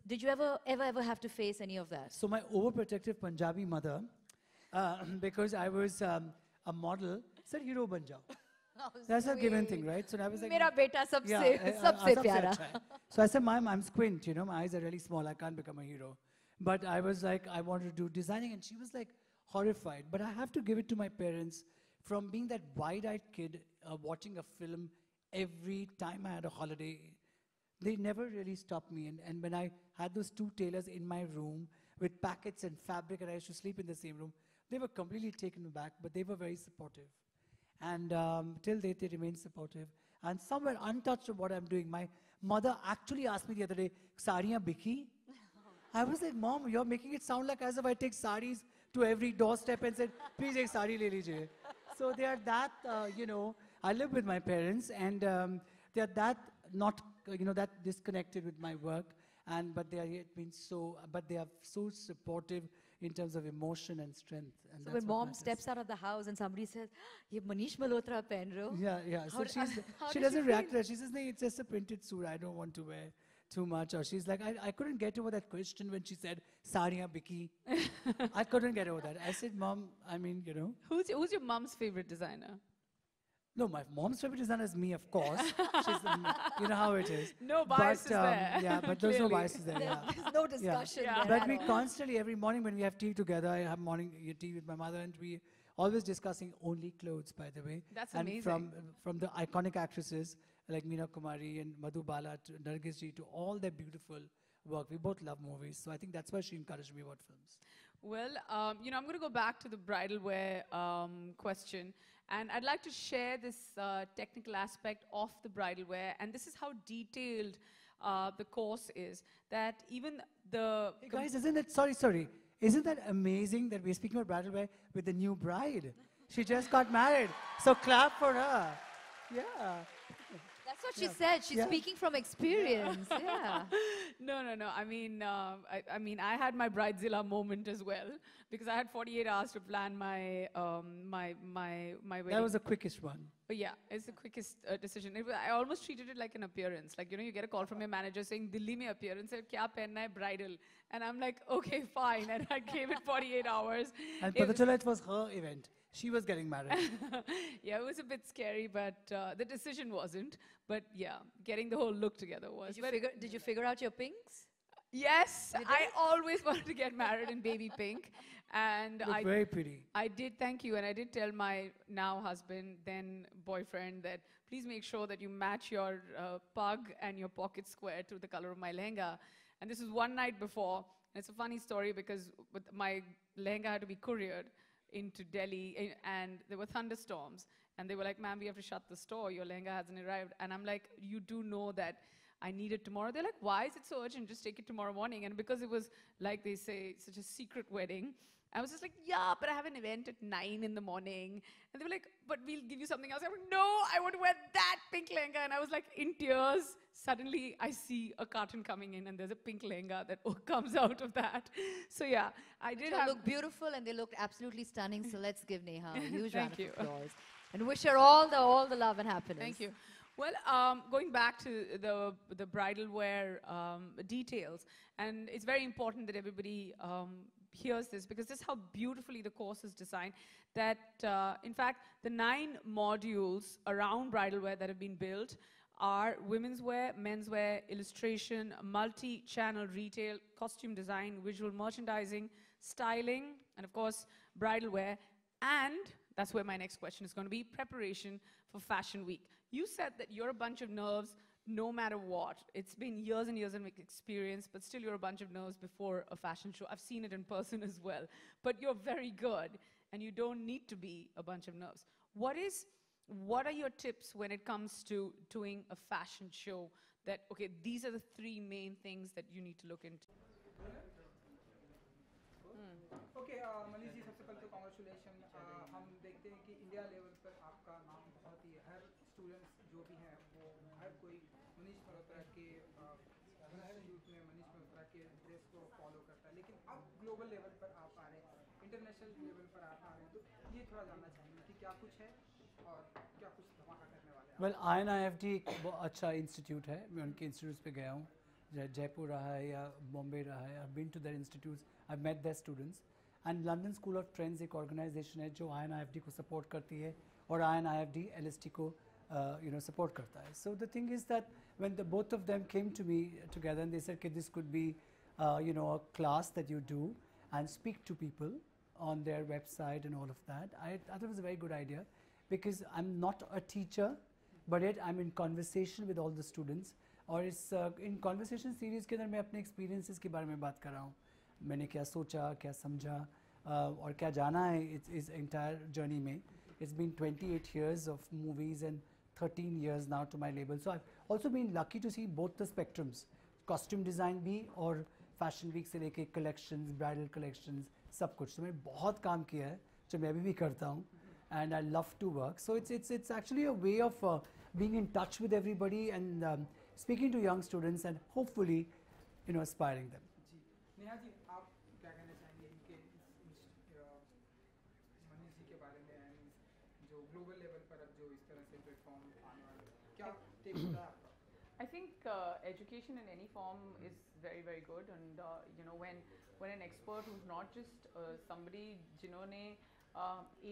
Did you ever have to face any of that? So my overprotective Punjabi mother, because I was a model, said hero ban jao. That's a given thing, right? So I was like, Mera beta sabse pyara. So I said, Mom, I'm squint, my eyes are really small, I can't become a hero. But I was like, I wanted to do designing, and she was like horrified. But I have to give it to my parents, from being that wide-eyed kid watching a film every time I had a holiday. They never really stopped me. And when I had those 2 tailors in my room with packets and fabric, and I used to sleep in the same room, they were completely taken aback, but they were very supportive. And till date, they remain supportive. And somewhere untouched of what I'm doing, my mother actually asked me the other day, "Sariyan biki?" I was like, "Mom, you're making it sound like as if I take saris to every doorstep and said, please ek sari le lijiye." So they are that, I live with my parents, and they are that not, that disconnected with my work. But they are so supportive in terms of emotion and strength. And So that's when what mom matters. steps out of the house and somebody says, "Ye Manish Malhotra pen rahe ho?" Yeah. How So d- she's, how she does she doesn't react feel? to that. She says, "No, it's just a printed suit. I don't want to wear too much." Or she's like, I couldn't get over that question when she said, "Sariya biki." I couldn't get over that. I said, "Mom, I mean, you know." Who's your mom's favorite designer? No, my mom's favorite designer is me, of course. She's you know how it is. No biases there, Yeah, but there's no clearly. biases there. Yeah. There's no discussion Yeah. there But at we all. constantly, every morning when we have tea together, I have morning tea with my mother, and we always discussing only clothes, by the way. That's and amazing. from the iconic actresses like Meena Kumari and Madhu Bala to Nargis ji to all their beautiful work. We both love movies, so I think that's why she encouraged me about films. Well, I'm going to go back to the bridal wear question, and I'd like to share this technical aspect of the bridal wear, and this is how detailed the course is. That even the Hey guys, isn't it, sorry, isn't that amazing that we're speaking about bridal wear with the new bride? She just got married, so clap for her. Yeah. That's what she said. She's Yeah. speaking from experience. Yeah. No. I mean, I had my bridezilla moment as well because I had 48 hours to plan my my wedding. That was the quickest one. But yeah, it's the quickest decision. I almost treated it like an appearance. Like, you get a call from your manager saying, Delhi mein appearance hai, kya pehna hai, bridal. And I'm like, okay, fine. And I gave it 48 hours. And It was- Patachala, it was her event. She was getting married. yeah, it was a bit scary, but the decision wasn't. But yeah, getting the whole look together was. But Did you figure out your pinks? yes, I always wanted to get married in baby pink. And Looked very pretty. I did, thank you. And I did tell my now husband, then boyfriend, that please make sure that you match your pug and your pocket square to the color of my lehenga. And this was one night before. And it's a funny story because my lehenga had to be couriered into Delhi and there were thunderstorms. And they were like, ma'am, we have to shut the store. Your lehenga hasn't arrived. And I'm like, you do know that I need it tomorrow. They're like, why is it so urgent? Just take it tomorrow morning. And because it was, like they say, such a secret wedding, I was just like, yeah, but I have an event at 9 in the morning. And they were like, but we'll give you something else. I was like, no, I want to wear that pink lehenga. And I was like in tears. Suddenly, I see a carton coming in and there's a pink lehenga that comes out of that. So yeah, I did They have... look beautiful and they looked absolutely stunning. So let's give Neha a huge round Thank of you. applause. And wish her all the love and happiness. Thank you. Well, going back to the bridal wear details, and it's very important that everybody hears this because this is how beautifully the course is designed. That, in fact, the 9 modules around bridal wear that have been built are women's wear, men's wear, illustration, multi-channel retail, costume design, visual merchandising, styling, and of course, bridal wear. And that's where my next question is going to be, preparation for Fashion Week. You said that you're a bunch of nerves no matter what. It's been years and years of experience, but still you're a bunch of nerves before a fashion show. I've seen it in person as well. But you're very good, and you don't need to be a bunch of nerves. What are your tips when it comes to doing a fashion show that, okay, these are the 3 main things that you need to look into? Okay Manish ji सबसे पहले तो congratulation हम देखते हैं कि India level पर आपका नाम बहुत ही है हर स्टूडेंट्स जो भी हैं वो हर कोई मनीष मल्होत्रा के इंस्टीट्यूट में मनीष मल्होत्रा के ड्रेस को फॉलो करता है लेकिन अब ग्लोबल लेवल पर आप आ रहे हैं इंटरनेशनल लेवल पर आप आ रहे हैं तो ये थोड़ा जानना चाहेंगे कि क्या कुछ है और क्या कुछ धमाका करने वाले हैं वेल INIFD एक बहुत अच्छा इंस्टीट्यूट है मैं उनके इंस्टीट्यूट्स पे गया हूँ जयपुर रहा है या बॉम्बे रहा है I've been to their institutes, I've met their students and London School of Trends एक ऑर्गेनाइजेशन है जो INIFD को सपोर्ट करती है और INIFD LST को support करता है. So the thing is that when both of them came to me together and they said, okay, this could be a class that you do and speak to people on their website and all of that. I thought it was a very good idea because I'm not a teacher, but yet I'm in conversation with all the students. और इस in conversation series के अंदर मैं अपने experiences के बारे में बात कर रहा हूँ मैंने क्या सोचा क्या समझा और क्या जाना है इस एंटायर जर्नी में It's been 28 years of movies and 13 years now to my label. So I've also been lucky to see both the spectrums, costume design भी और fashion week से लेके collections, bridal collections, सब कुछ. तो मैंने बहुत काम किया है जो मैं अभी भी करता हूँ and I love to work. So it's actually a way of being in touch with everybody and speaking to young students and hopefully, inspiring them. जी नेहा जी आप क्या कहना चाहेंगे इनके take होता है आपका? I think education in any form is very, very good, and you know, when an expert who's not just somebody जिन्होंने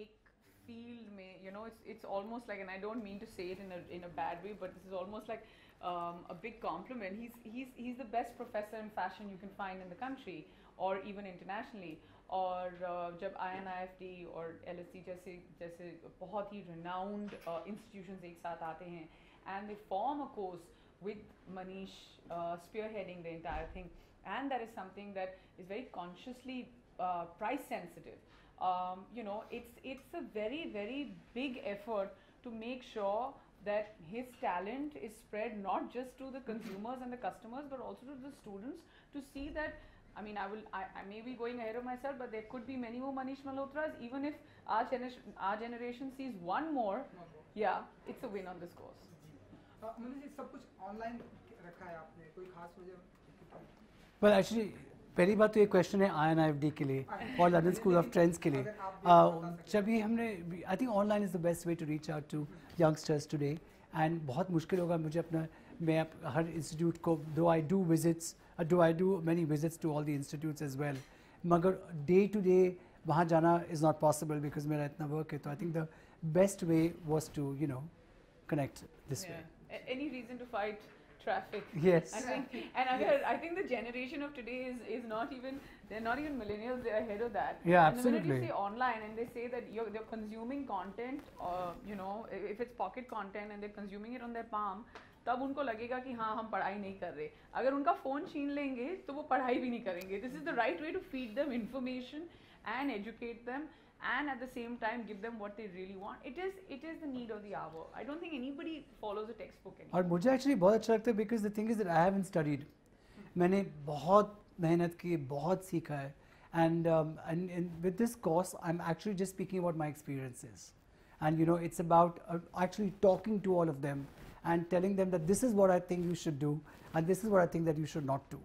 एक field में, you know, it's almost like, and I don't mean to say it in a bad way, but this is almost like a big compliment. He's the best professor in fashion you can find in the country or even internationally. और जब INIFT और LSE जैसे बहुत ही renowned institutions एक साथ आते हैं and they form a course with Manish spearheading the entire thing, and that is something that is very consciously price sensitive. You know, it's a very, very big effort to make sure that his talent is spread not just to the consumers and the customers, but also to the students, to see that, I mean, I may be going ahead of myself, but there could be many more Manish Malhotras. Even if our generation sees one more, yeah, it's a win on this course. Manish ji सब कुछ online रखा है आपने, कोई खास वजह? Well, actually, पहली बात तो ये क्वेश्चन है INIFD के लिए और लंदन स्कूल ऑफ ट्रेंड्स के लिए. जब ये हमने, I think online is the best way to reach out to youngsters today, and बहुत मुश्किल होगा मुझे अपना, मैं हर इंस्टीट्यूट को, though I do many visits to all the institutes as well, मगर डे टू डे वहाँ जाना इज़ नॉट पॉसिबल बिकॉज मेरा इतना वर्क है. तो I think the best way was to connect this way. Any reason to fight traffic? Yes. I think the generation of today is not even, they're not even millennials, they're ahead of that. Yeah, and the minute absolutely. you say online and they say that they're consuming content, you know, if it's pocket content and they're consuming it on their palm, तब उनको लगेगा कि हाँ हम पढ़ाई नहीं कर रहे. अगर उनका फ़ोन छीन लेंगे तो वो पढ़ाई भी नहीं करेंगे. This is the right way to feed them information and educate them, and at the same time give them what they really want. It is the need of the hour. I don't think anybody follows a textbook anymore. और मुझे actually बहुत अच्छा लगता है because the thing is that I haven't studied. मैंने बहुत मेहनत की, बहुत सीखा है, and with this course I am actually just speaking about my experiences, and it's about actually talking to all of them and telling them that this is what I think you should do and this is what I think that you should not do.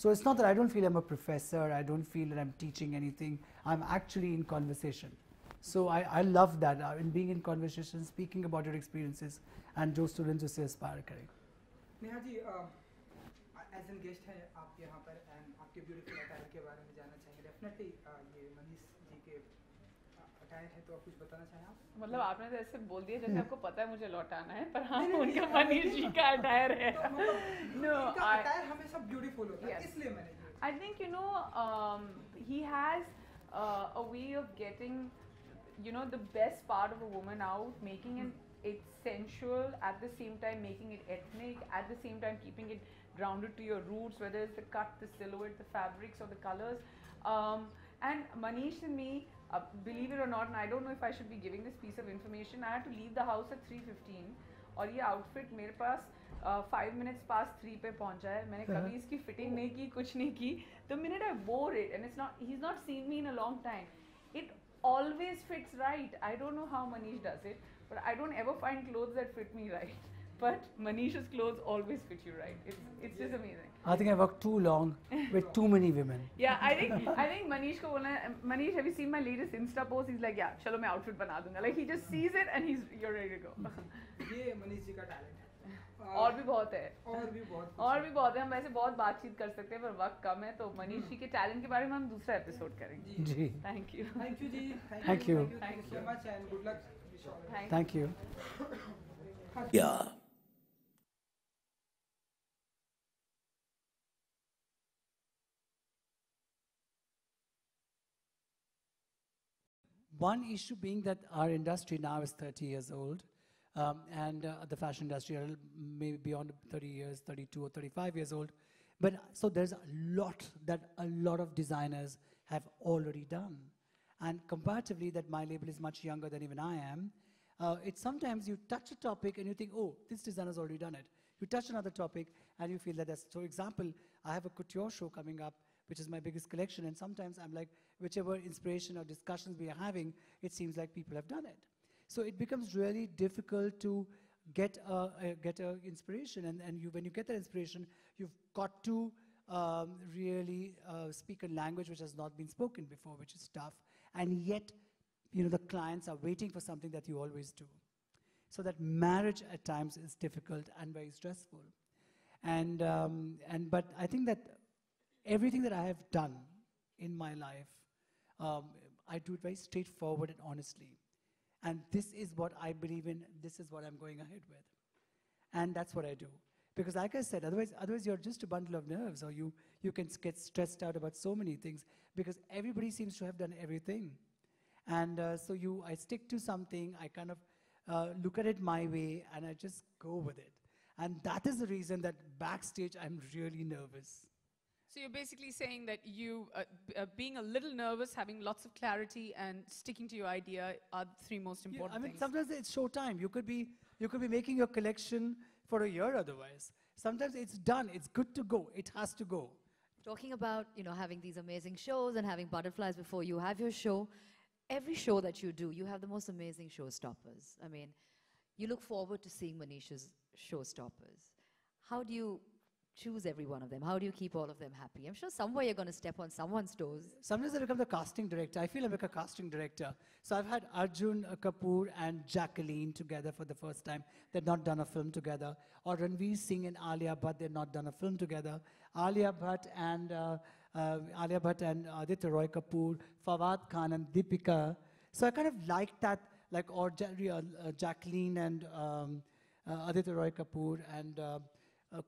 So it's not that I don't feel I'm a professor, I don't feel that I'm teaching anything, I'm actually in conversation. So I love that, in being in conversation, speaking about your experiences and जो students उससे aspire करें. Neha ji, as an guest हैं आप यहाँ पर, and आपके beautiful attire के बारे में जानना चाहेंगे. डेफिनेटली ये मनीष जी के अटायर है, तो आप कुछ बताना चाहें आप? मतलब आपने तो ऐसे बोल दिया जैसे आपको पता है मुझे लौटाना है, पर हाँ उनका मनीष जी का अटायर है. No, अटायर हमेशा ब्यूटीफुल होता है, इसलिए मैंने. I think he has a way of getting the best part of a woman out, making it sensual, at the same time making it ethnic, at the same time keeping it grounded to your roots, whether it's the cut, the silhouette, the fabrics or the colors. And Manish and me, believe it or not, and I don't know if I should be giving this piece of information, I had to leave the house at 3:15 और ये outfit मेरे पास 5 minutes past 3 पे पहुंचा है. मैंने कभी इसकी fitting नहीं की, कुछ नहीं की. The minute I wore it, and he's not seen me in a long time, it always fits right. I don't know how Manish does it, but I don't ever find clothes that fit me right. But Manish's clothes always fit you right. It's just amazing. I think I worked too long with too many women. Yeah, I think Manish को बोलना है, Manish, have you seen my latest Insta post? He's like, yeah, चलो मैं outfit बना दूँगा. Like he just sees it and you're ready to go. ये मनीष जी का talent है. और भी बहुत है. और भी बहुत है. हम वैसे बहुत बातचीत कर सकते हैं पर वक्त कम है, तो मनीष जी के टैलेंट के बारे में हम दूसरा एपिसोड करेंगे. जी. Thank you. Thank you ji. Thank you. Thank you so much and good luck. Thank you. Yeah. One issue being that our industry now is 30 years old, and the fashion industry are maybe beyond 30 years, 32 or 35 years old. But so there's a lot that a lot of designers have already done. And comparatively, that my label is much younger than even I am. It's sometimes you touch a topic and you think, oh, this designer's already done it. You touch another topic and you feel that that's, so example, I have a couture show coming up, which is my biggest collection, and sometimes I'm like, whichever inspiration or discussions we are having, it seems like people have done it. So it becomes really difficult to get a inspiration, and when you get that inspiration, you've got to really speak a language which has not been spoken before, which is tough, and yet, the clients are waiting for something that you always do. So that marriage at times is difficult and very stressful. But I think that everything that I have done in my life, um, I do it very straightforward and honestly. And this is what I believe in, this is what I'm going ahead with. And that's what I do. Because like I said, otherwise you're just a bundle of nerves, or you can get stressed out about so many things, because everybody seems to have done everything. And I stick to something, I kind of look at it my way, and I just go with it. And that is the reason that backstage I'm really nervous. So you're basically saying that being a little nervous, having lots of clarity, and sticking to your idea are the three most Yeah, important I mean, things. sometimes it's show time. You could be making your collection for a year otherwise. Sometimes it's done. It's good to go. It has to go. Talking about, having these amazing shows and having butterflies before you have your show, every show that you do, you have the most amazing showstoppers. I mean, you look forward to seeing Manish's showstoppers. How do you choose every one of them? How do you keep all of them happy? I'm sure somewhere you're going to step on someone's toes. Sometimes I become the casting director. I feel I'm like a casting director. So I've had Arjun Kapoor and Jacqueline together for the first time. They've not done a film together. Or Ranveer Singh and Alia Bhatt, they've not done a film together. Alia Bhatt and Aditya Roy Kapoor, Fawad Khan and Deepika. So I kind of like that, Jacqueline and Aditya Roy Kapoor and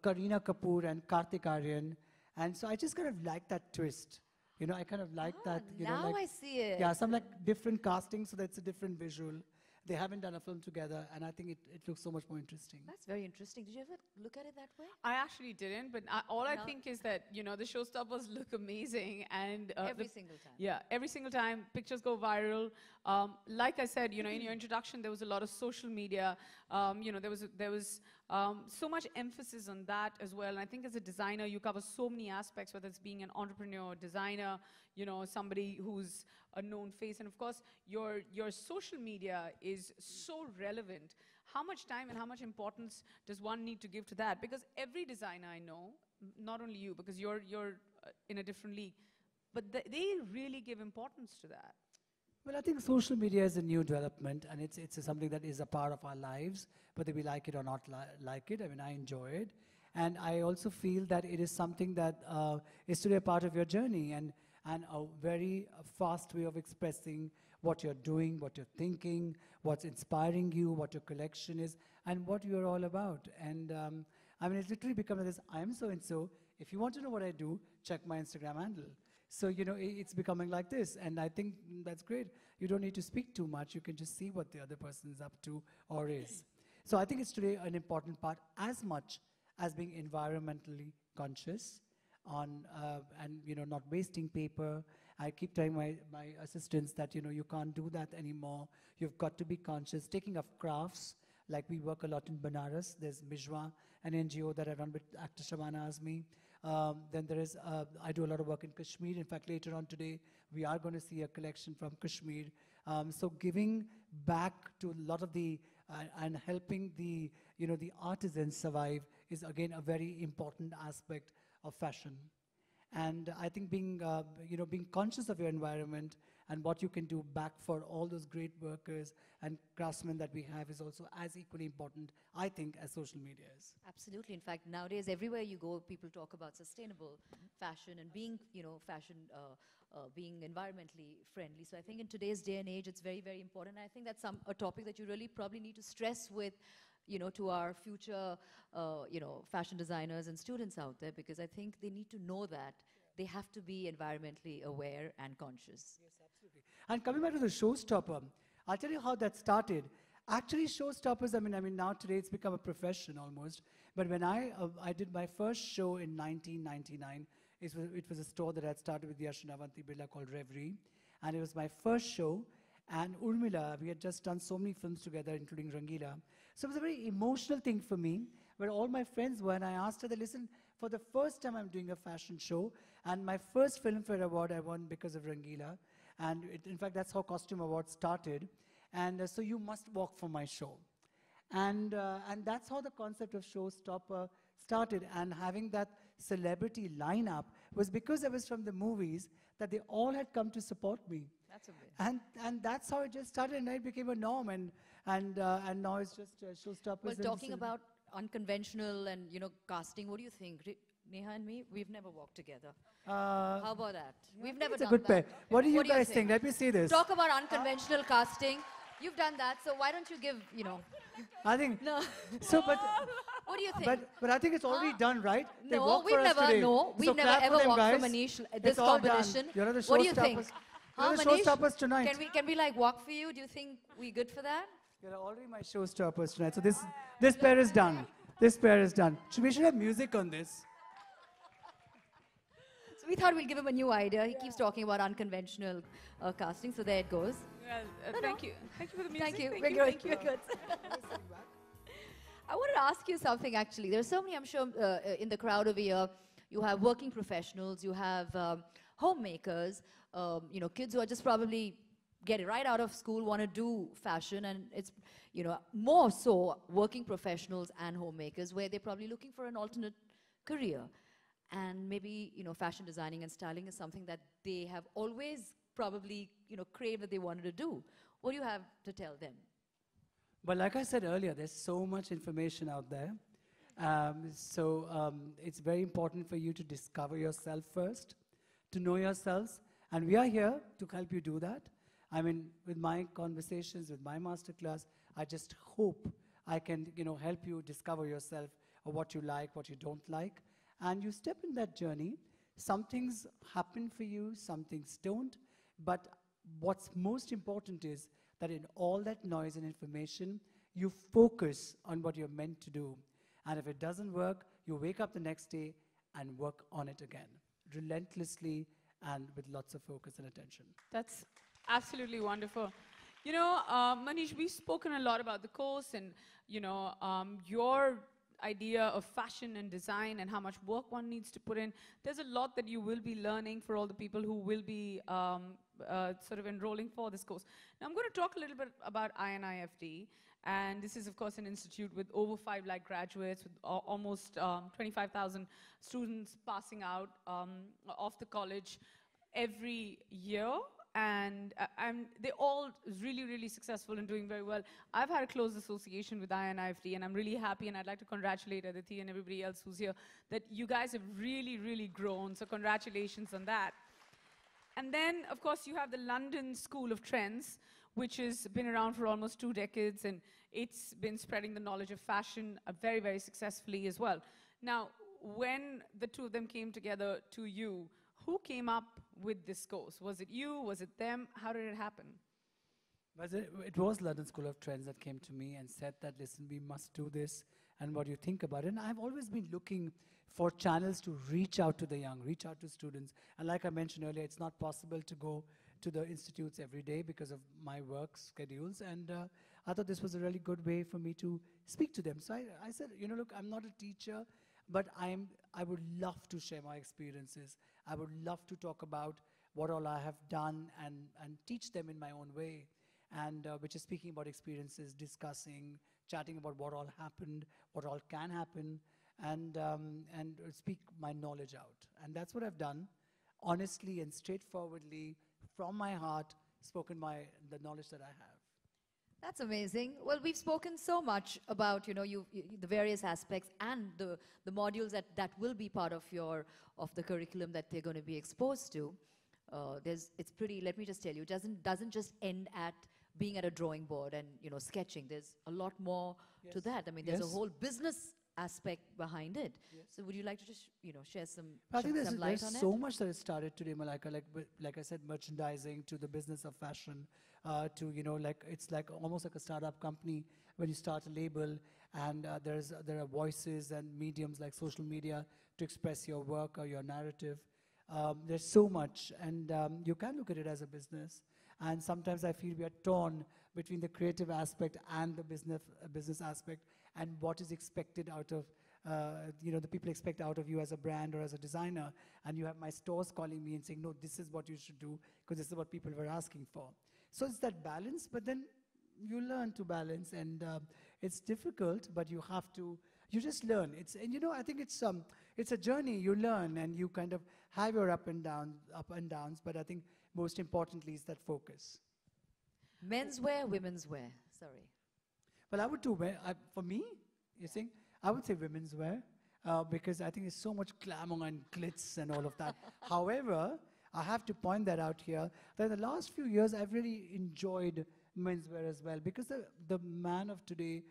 Kareena Kapoor and Kartik Aaryan. And so I just kind of like that twist. I kind of like that. Now I see it. Yeah, some different casting, so that's a different visual. They haven't done a film together, and I think it looks so much more interesting. That's very interesting. Did you ever look at it that way? I actually didn't, but all I think is that, the showstoppers look amazing. And Every single time. Yeah, every single time. Pictures go viral. Like I said, in your introduction, there was a lot of social media. There was so much emphasis on that as well. And I think as a designer, you cover so many aspects, whether it's being an entrepreneur, designer, somebody who's a known face. And of course, your social media is so relevant. How much time and how much importance does one need to give to that? Because every designer I know, not only you, because you're in a different league, but they really give importance to that. Well, I think social media is a new development, and it's something that is a part of our lives, whether we like it or not like it. I mean, I enjoy it. And I also feel that it is something that is today a part of your journey, and a very fast way of expressing what you're doing, what you're thinking, what's inspiring you, what your collection is, and what you're all about. And I mean, it's literally become this, I am so-and-so. If you want to know what I do, check my Instagram handle. So, it's becoming like this, and I think that's great. You don't need to speak too much. You can just see what the other person is up to or is. So I think it's today an important part, as much as being environmentally conscious and not wasting paper. I keep telling my assistants that, you can't do that anymore. You've got to be conscious. Taking up crafts, like we work a lot in Banaras. There's Mijwa, an NGO that I run with actor Shabana Azmi. Then there is, I do a lot of work in Kashmir. In fact, later on today, we are going to see a collection from Kashmir. So giving back to a lot of the, and helping the artisans survive is again a very important aspect of fashion. And I think being conscious of your environment and what you can do back for all those great workers and craftsmen that we have is also as equally important, I think, as social media is. Absolutely. In fact, nowadays, everywhere you go, people talk about sustainable fashion and being, fashion being environmentally friendly. So I think in today's day and age, it's very, very important. I think that's a topic that you really probably need to stress with, to our future, fashion designers and students out there, because I think they need to know that they have to be environmentally aware and conscious. Yes, absolutely. And coming back to the showstopper, I'll tell you how that started. Actually, showstoppers, I mean, now today it's become a profession almost. But when I did my first show in 1999, it was a store that I had started with Yashna Avanti Birla called Reverie. And it was my first show. And Urmila, we had just done so many films together, including Rangila. So it was a very emotional thing for me, where all my friends were, and I asked her, listen, for the first time I'm doing a fashion show, and my first Filmfare Award I won because of Rangila. And in fact, that's how Costume Awards started. And so you must walk for my show. And that's how the concept of Showstopper started. And having that celebrity lineup was because I was from the movies that they all had come to support me. That's amazing. And that's how it just started, and it became a norm. And now it's just Showstoppers. Well, and talking so- about unconventional and, casting, what do you think? Neha and me, we've never walked together. How about that? We've never It's a done good that. pair. What do you guys think? Let me see this. Talk about unconventional casting. You've done that, so why don't you give, I think No. so, but What do you think? but I think it's already done, right? They No, walked we've for us never, today. no, we've So never clap for ever them, walked for guys. Manish at It's this all done. competition. You're the What do you think? showstoppers. You're the Manish? showstoppers tonight. Can we like walk for you? Do you think we good for that? You're already my showstoppers tonight. So this pair is done. This pair is done. We should have music on this. So we thought we'll give him a new idea. He keeps talking about unconventional casting, so there it goes. Well, thank you. Thank you for the music. Thank you. Thank We're you. good. Thank you. We're good. I wanted to ask you something actually. There's so many, I'm sure, in the crowd over here. You have working professionals, you have homemakers, kids who are just probably get right out of school, want to do fashion, and it's, more so working professionals and homemakers where they're probably looking for an alternate career. And maybe, fashion designing and styling is something that they have always probably, craved that they wanted to do. What do you have to tell them? But like I said earlier, there's so much information out there. It's very important for you to discover yourself first, to know yourselves. And we are here to help you do that. I mean, with my conversations, with my masterclass, I just hope I can, help you discover yourself or what you like, what you don't like. And you step in that journey. Some things happen for you, some things don't. But what's most important is that in all that noise and information, you focus on what you're meant to do. And if it doesn't work, you wake up the next day and work on it again, relentlessly and with lots of focus and attention. That's absolutely wonderful. Manish, we've spoken a lot about the course and, your idea of fashion and design and how much work one needs to put in. There's a lot that you will be learning for all the people who will be sort of enrolling for this course. Now, I'm going to talk a little bit about INIFD. And this is, of course, an institute with over 5 lakh graduates, with almost 25,000 students passing out of the college every year. And they're all really, really successful and doing very well. I've had a close association with INIFD, and I'm really happy, and I'd like to congratulate Aditi and everybody else who's here, that you guys have really, really grown, so congratulations on that. And then, of course, you have the London School of Trends, which has been around for almost 2 decades, and it's been spreading the knowledge of fashion very, very successfully as well. Now, when the two of them came together to you, who came up with this course? Was it you? Was it them? How did it happen? It was London School of Trends that came to me and said that, listen, we must do this, and what do you think about it? And I've always been looking for channels to reach out to the young, reach out to students. And like I mentioned earlier, it's not possible to go to the institutes every day because of my work schedules. And I thought this was a really good way for me to speak to them. So I said, look, I'm not a teacher, but I would love to share my experiences. I would love to talk about what all I have done and teach them in my own way. And which is speaking about experiences, discussing, chatting about what all happened, what all can happen, and speak my knowledge out. And that's what I've done, honestly and straightforwardly, from my heart, spoken the knowledge that I have. That's amazing. Well, we've spoken so much about, the various aspects and the modules that will be part of the curriculum that they're going to be exposed to. It's pretty, let me just tell you, it doesn't just end at being at a drawing board and, sketching. There's a lot more to that. I mean, there's a whole business aspect behind it. Yes. So would you like to just, share some I think shed some light there's on so it? much that has started today, Malaika, like I said, merchandising to the business of fashion, to, it's like almost like a startup company when you start a label, and there are voices and mediums like social media to express your work or your narrative. There's so much, and you can look at it as a business. And sometimes I feel we are torn between the creative aspect and the business aspect, and what is expected out of, the people expect out of you as a brand or as a designer. And you have my stores calling me and saying, no, this is what you should do, because this is what people were asking for. So it's that balance, but then you learn to balance, and It's difficult, but you have to, you just learn. And you know, I think it's a journey. You learn and you kind of have your up and downs, but I think most importantly is that focus. Men's wear, women's wear. Sorry. Well, I would do, for me, you think, I would say women's wear, because I think there's so much glamour and glitz and all of that. However, I have to point that out here, that in the last few years, I've really enjoyed menswear as well, because the man of today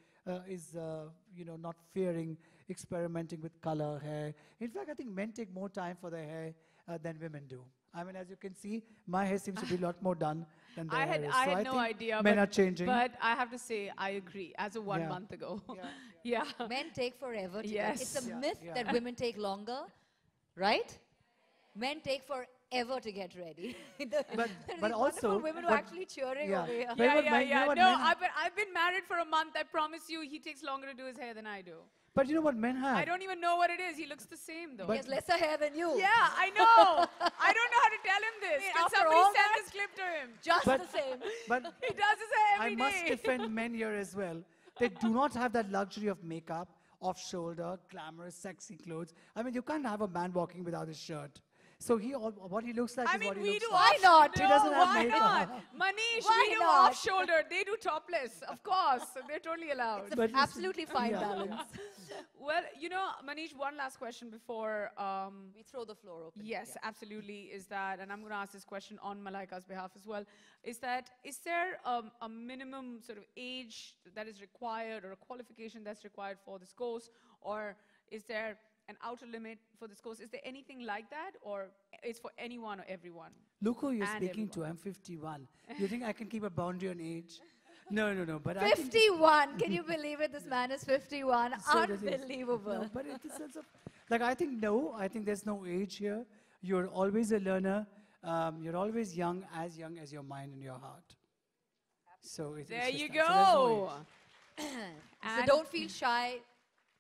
is, you know, not fearing experimenting with color, hair. In fact, I think men take more time for their hair than women do. I mean, as you can see, my hair seems to be a lot more done than their hair is. I So had no think idea. Men are changing. But I have to say, I agree. As of 1 Yeah. month ago. Yeah. Yeah. Men take forever to Yes. get. It's a Yeah, myth yeah. that women take longer, right? Men take forever to get ready. There are But these also, wonderful women who but- are actually cheering yeah. over here. But Yeah, what yeah, men- you know yeah. what No, men- I've been married for a month. I promise you, he takes longer to do his hair than I do. But you know what men have? I don't even know what it is. He looks the same, though. He has lesser hair than you. Yeah, I know. I don't know how to tell him this. I mean, Can after somebody all send that- this clip to him? Just But- the same. But He does his hair I every must day. defend men here as well. They do not have that luxury of makeup, off-shoulder, glamorous, sexy clothes. I mean, you can't have a man walking without his shirt. So what he looks like I is mean, what he we looks do like. Why not? He No, doesn't have why makeup. not? Manish, Why we do not? off shoulder. They do topless. Of course. They're totally allowed. It's But an you see- absolutely fine yeah. balance. Well, you know, Manish, one last question before. We throw the floor open. Yes, Yeah. absolutely. Is that, and I'm going to ask this question on Malaika's behalf as well, is there a minimum sort of age that is required or a qualification that's required for this course? Or is there an outer limit for this course? Is there anything like that? Or it's for anyone or everyone? Look who you're And speaking to. everyone. I'm 51. You think I can keep a boundary on age? No. But I think 51. Can you believe it? This man is 51. So does it. Unbelievable. No, but in the sense of, like, I think there's no age here. You're always a learner. You're always young as your mind and your heart. So it's There just you that. So there's no go. age. So And- don't feel shy.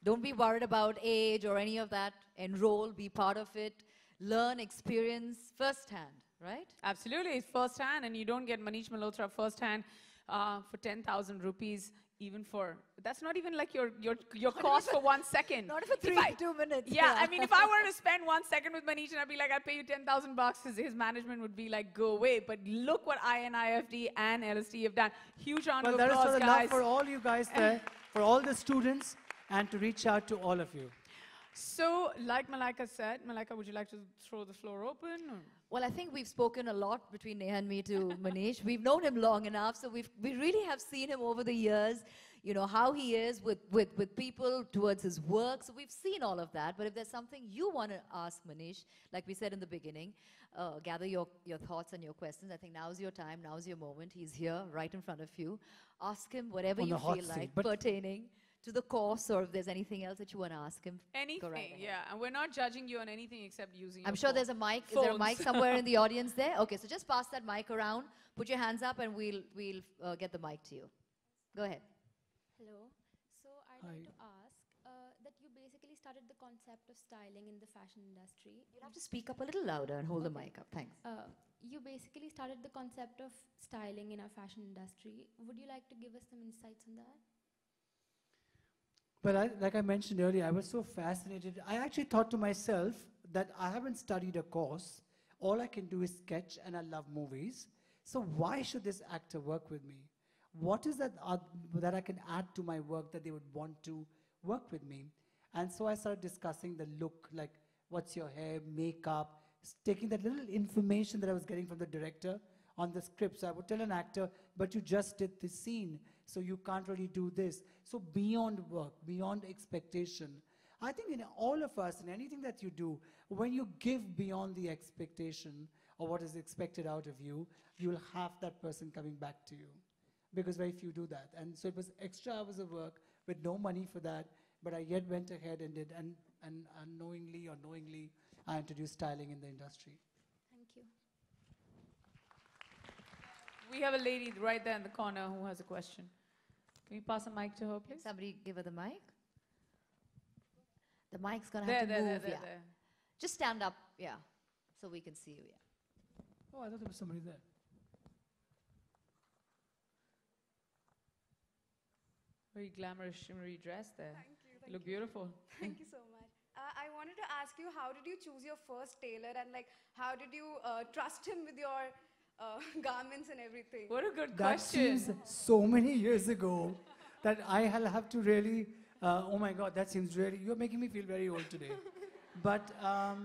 Don't be worried about age or any of that. Enroll, be part of it. Learn, experience firsthand, right? Absolutely, it's first hand, and you don't get Manish Malhotra first hand for 10,000 rupees, even for, that's not even like your cost for 1 second. Not for If 2 minutes. Yeah, I mean, if I were to spend 1 second with Manish and I'd be like, I'll pay you 10,000 bucks, his management would be like, go away. But look what INIFD and LSD have done. Huge round Well, of that is for applause, the love guys. for all you guys there, for all the students, and to reach out to all of you. So, like Malaika said, Malaika, would you like to throw the floor open? Or? Well, I think we've spoken a lot between Neha and me to Manish. We've known him long enough, so we really have seen him over the years, you know, how he is with people towards his work. So we've seen all of that. But if there's something you want to ask Manish, like we said in the beginning, gather your thoughts and your questions. I think now's your time, now's your moment. He's here right in front of you. Ask him whatever On you the hot feel seat, like but- pertaining to the course, or if there's anything else that you want to ask him. Go right Anything, ahead. yeah. And we're not judging you on anything except using I'm your sure phone. there's a mic. Is there a mic Phones. somewhere in the audience there? Okay, so just pass that mic around. Put your hands up and we'll get the mic to you. Go ahead. Hello. So I'd like to ask that you basically started the concept of styling in the fashion industry. You'll have to speak up a little louder and hold the mic up. Thanks. You basically started the concept of styling in our fashion industry. Would you like to give us some insights on that? But like I mentioned earlier, I was so fascinated. I actually thought to myself that I haven't studied a course. All I can do is sketch, and I love movies. So why should this actor work with me? What is that that I can add to my work that they would want to work with me? And so I started discussing the look, like what's your hair, makeup, taking that little information that I was getting from the director on the script. So I would tell an actor, but you just did this scene, so you can't really do this. So beyond work, beyond expectation. I think in all of us, in anything that you do, when you give beyond the expectation or what is expected out of you, you'll have that person coming back to you. Because very few do that. And so it was extra hours of work with no money for that, but I yet went ahead and did, and unknowingly or knowingly, I introduced styling in the industry. Thank you. We have a lady right there in the corner who has a question. Can you pass a mic to her, please? Somebody give her the mic. The mic's going to have to move, yeah. there. Just stand up, yeah, so we can see you, yeah. Oh, I thought there was somebody there. Very glamorous, shimmery dress there. Thank you. You look beautiful. Thank you so much. I wanted to ask you, how did you choose your first tailor, and like, how did you trust him with your garments and everything? What a good That question. seems so many years ago that I'll have to really, oh my God, that seems really, you're making me feel very old today. But, oh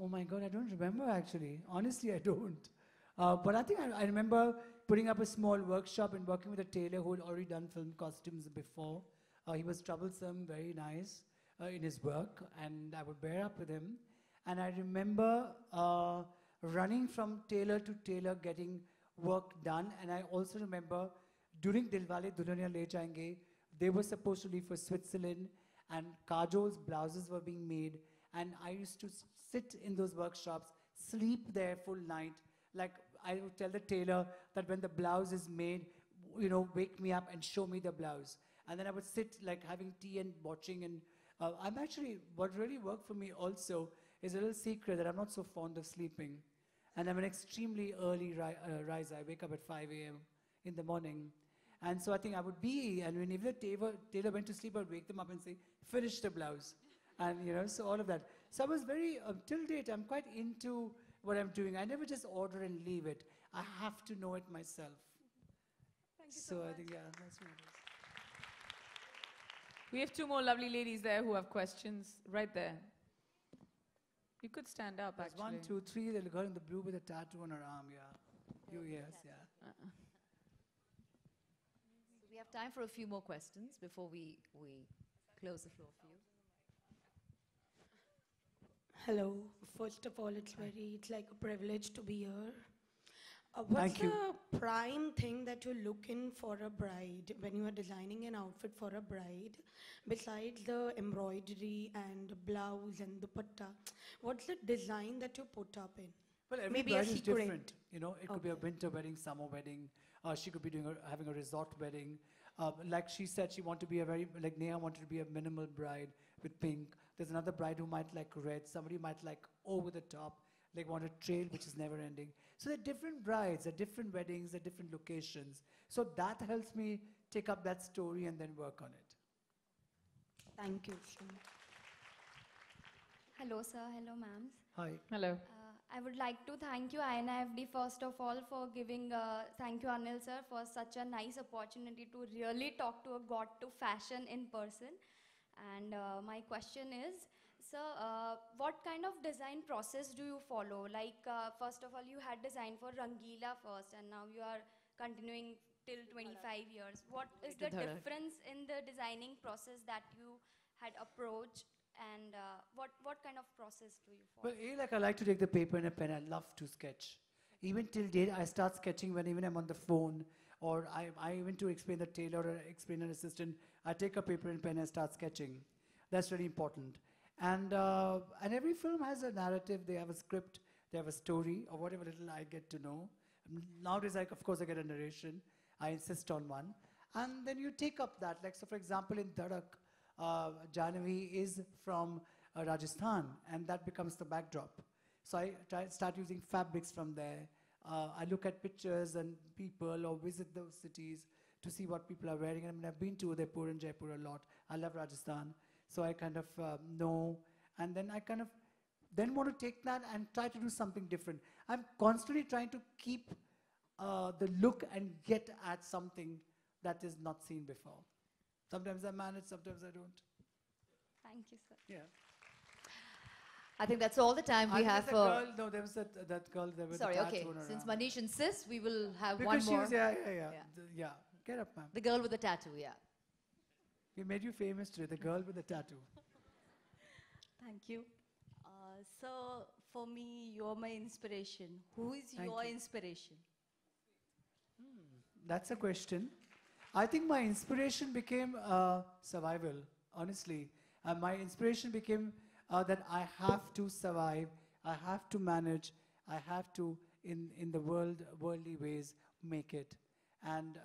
my God, I don't remember actually. Honestly, I don't. But I think I remember putting up a small workshop and working with a tailor who had already done film costumes before. He was troublesome, very nice in his work, and I would bear up with him. And I remember running from tailor to tailor getting work done. And I also remember during Dilwale Dulhaniya Le Jayenge, they were supposed to leave for Switzerland, and Kajol's blouses were being made. And I used to sit in those workshops, sleep there full night. Like I would tell the tailor that when the blouse is made, you know, wake me up and show me the blouse. And then I would sit like having tea and watching. And I'm actually, what really worked for me also is a little secret that I'm not so fond of sleeping. And I'm an extremely early riser. I wake up at 5 a.m. in the morning. And so I think I would be, and when if the tailor went to sleep, I would wake them up and say, finish the blouse. And, you know, so all of that. So I was very, till date, I'm quite into what I'm doing. I never just order and leave it. I have to know it myself. Thank you so much. I think, yeah, that's what it is. We have two more lovely ladies there who have questions. Right there. You could stand up, There's actually. 1, 2, 3, the girl in the blue with a tattoo on her arm, yeah. You, yes, yeah. So we have time for a few more questions before we close the floor for you. Hello. First of all, it's like a privilege to be here. What's Thank you. the prime thing that you look in for a bride when you are designing an outfit for a bride, besides the embroidery and the blouse and the dupatta? What's the design that you put up in? Well, every Maybe a bride is secret. different. You know, it could be a winter wedding, summer wedding. She could be having a resort wedding. Like she said, she wanted to be like Neha wanted to be a minimal bride with pink. There's another bride who might like red. Somebody might like over the top, like want a trail which is never ending. So there are different brides, there are different weddings, there are different locations. So that helps me take up that story and then work on it. Thank you so much. Hello, sir. Hello, ma'am. Hi. Hello. I would like to thank you, INFD, first of all, for giving, thank you, Anil, sir, for such a nice opportunity to really talk to a god to fashion in person. And my question is, sir, what kind of design process do you follow? Like, first of all, you had designed for Rangila first, and now you are continuing till 25 years. What is the difference in the designing process that you had approached? And what kind of process do you follow? Well, like I like to take the paper and a pen. I love to sketch. Even till date, I start sketching when even I'm on the phone, or I even to explain the tailor or explain an assistant, I take a paper and pen and start sketching. That's really important. And every film has a narrative. They have a script. They have a story, or whatever little I get to know. Nowadays, of course, I get a narration. I insist on one. And then you take up that. Like, so for example, in Dhadak, Jahnavi is from Rajasthan, and that becomes the backdrop. So I start using fabrics from there. I look at pictures and people, or visit those cities to see what people are wearing. I mean, I've been to Udaipur and Jaipur a lot. I love Rajasthan. So I kind of know, and then I kind of then want to take that and try to do something different. I'm constantly trying to keep the look and get at something that is not seen before. Sometimes I manage, sometimes I don't. Thank you, sir. Yeah. I think that's all the time we have for... Girl, no, there was that girl there with Sorry, the okay. tattoo on her Since arm. Manish insists, we will have Because one she more. was, yeah. Yeah. Get up, ma'am. The girl with the tattoo, yeah. We made you famous today, the girl with the tattoo. Thank you. So, for me, you're my inspiration. Who is Thank your you. inspiration? That's a question. I think my inspiration became survival, honestly. My inspiration became that I have to survive, I have to manage, I have to, in the worldly ways, make it. And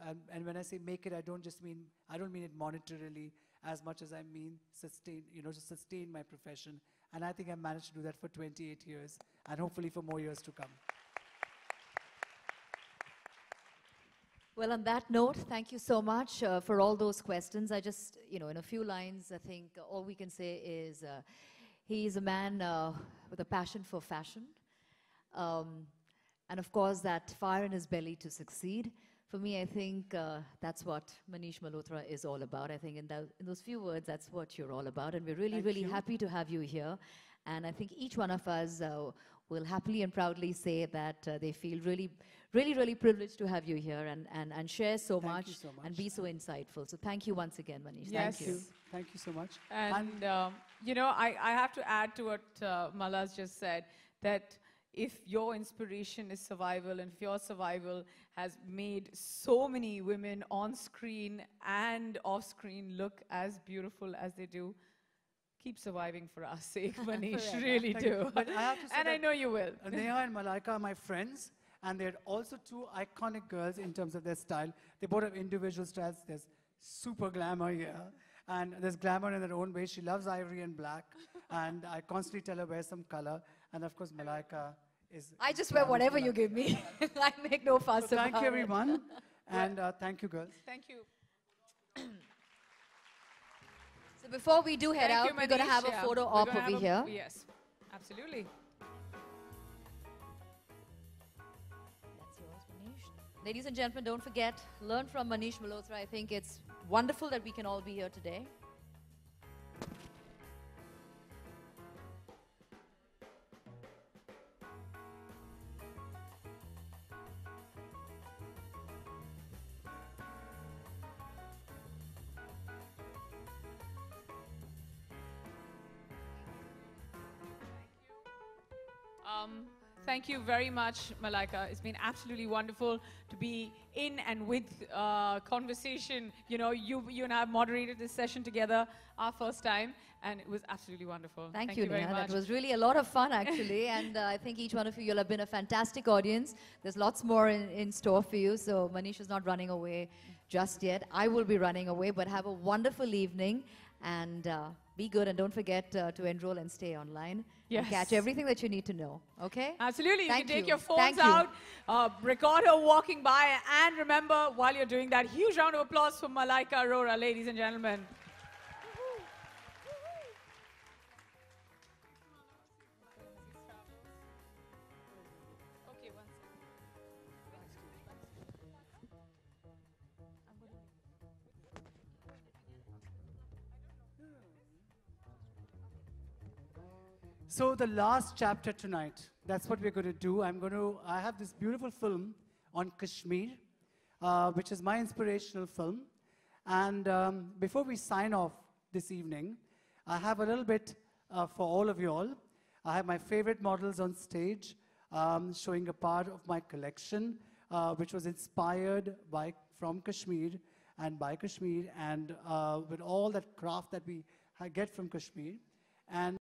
when I say make it, I don't mean it monetarily as much as I mean sustain, to sustain my profession. And I think I managed to do that for 28 years, and hopefully for more years to come. Well, on that note, thank you so much for all those questions. I just, in a few lines, I think all we can say is he is a man with a passion for fashion. And of course, that fire in his belly to succeed. For me, I think that's what Manish Malhotra is all about. I think in those few words, that's what you're all about. And we're really, really happy to have you here. And I think each one of us will happily and proudly say that they feel really, really, really privileged to have you here and share so much and be so insightful. So thank you once again, Manish. Yes. Thank you. Thank you so much. And, I have to add to what Mala's just said, that if your inspiration is survival and if your survival has made so many women on screen and off screen look as beautiful as they do, keep surviving for our sake, Manish, really do. But I have to say and I know you will. Neha and Malaika are my friends, and they're also two iconic girls in terms of their style. They both have individual styles. There's super glamour here, and there's glamour in their own way. She loves ivory and black, and I constantly tell her wear some color. And of course, Malaika is... I just wear whatever you give me. I make no fuss about it. Thank you, everyone. And thank you, girls. Thank you. So before we do head out, we're going to have a photo op over here. Yes, absolutely. That's yours, Manish. Ladies and gentlemen, don't forget, learn from Manish Malhotra. I think it's wonderful that we can all be here today. Thank you very much, Malaika. It's been absolutely wonderful to be in and with conversation. You and I have moderated this session together, our first time, and it was absolutely wonderful. Thank you, very Neha. much. That was really a lot of fun, actually. And I think each one of you will have been a fantastic audience. There's lots more in store for you. So Manish is not running away just yet. I will be running away, but have a wonderful evening. And be good, and don't forget to enroll and stay online. Yes. And catch everything that you need to know, okay? Absolutely. You can Thank take you. your phones Thank you. out, record her walking by, and remember, while you're doing that, huge round of applause for Malaika Arora, ladies and gentlemen. Okay, one So the last chapter tonight, that's what we're going to do. I have this beautiful film on Kashmir, which is my inspirational film. And before we sign off this evening, I have a little bit for all of you all. I have my favorite models on stage, showing a part of my collection, which was inspired from Kashmir and by Kashmir, and with all that craft that we get from Kashmir. And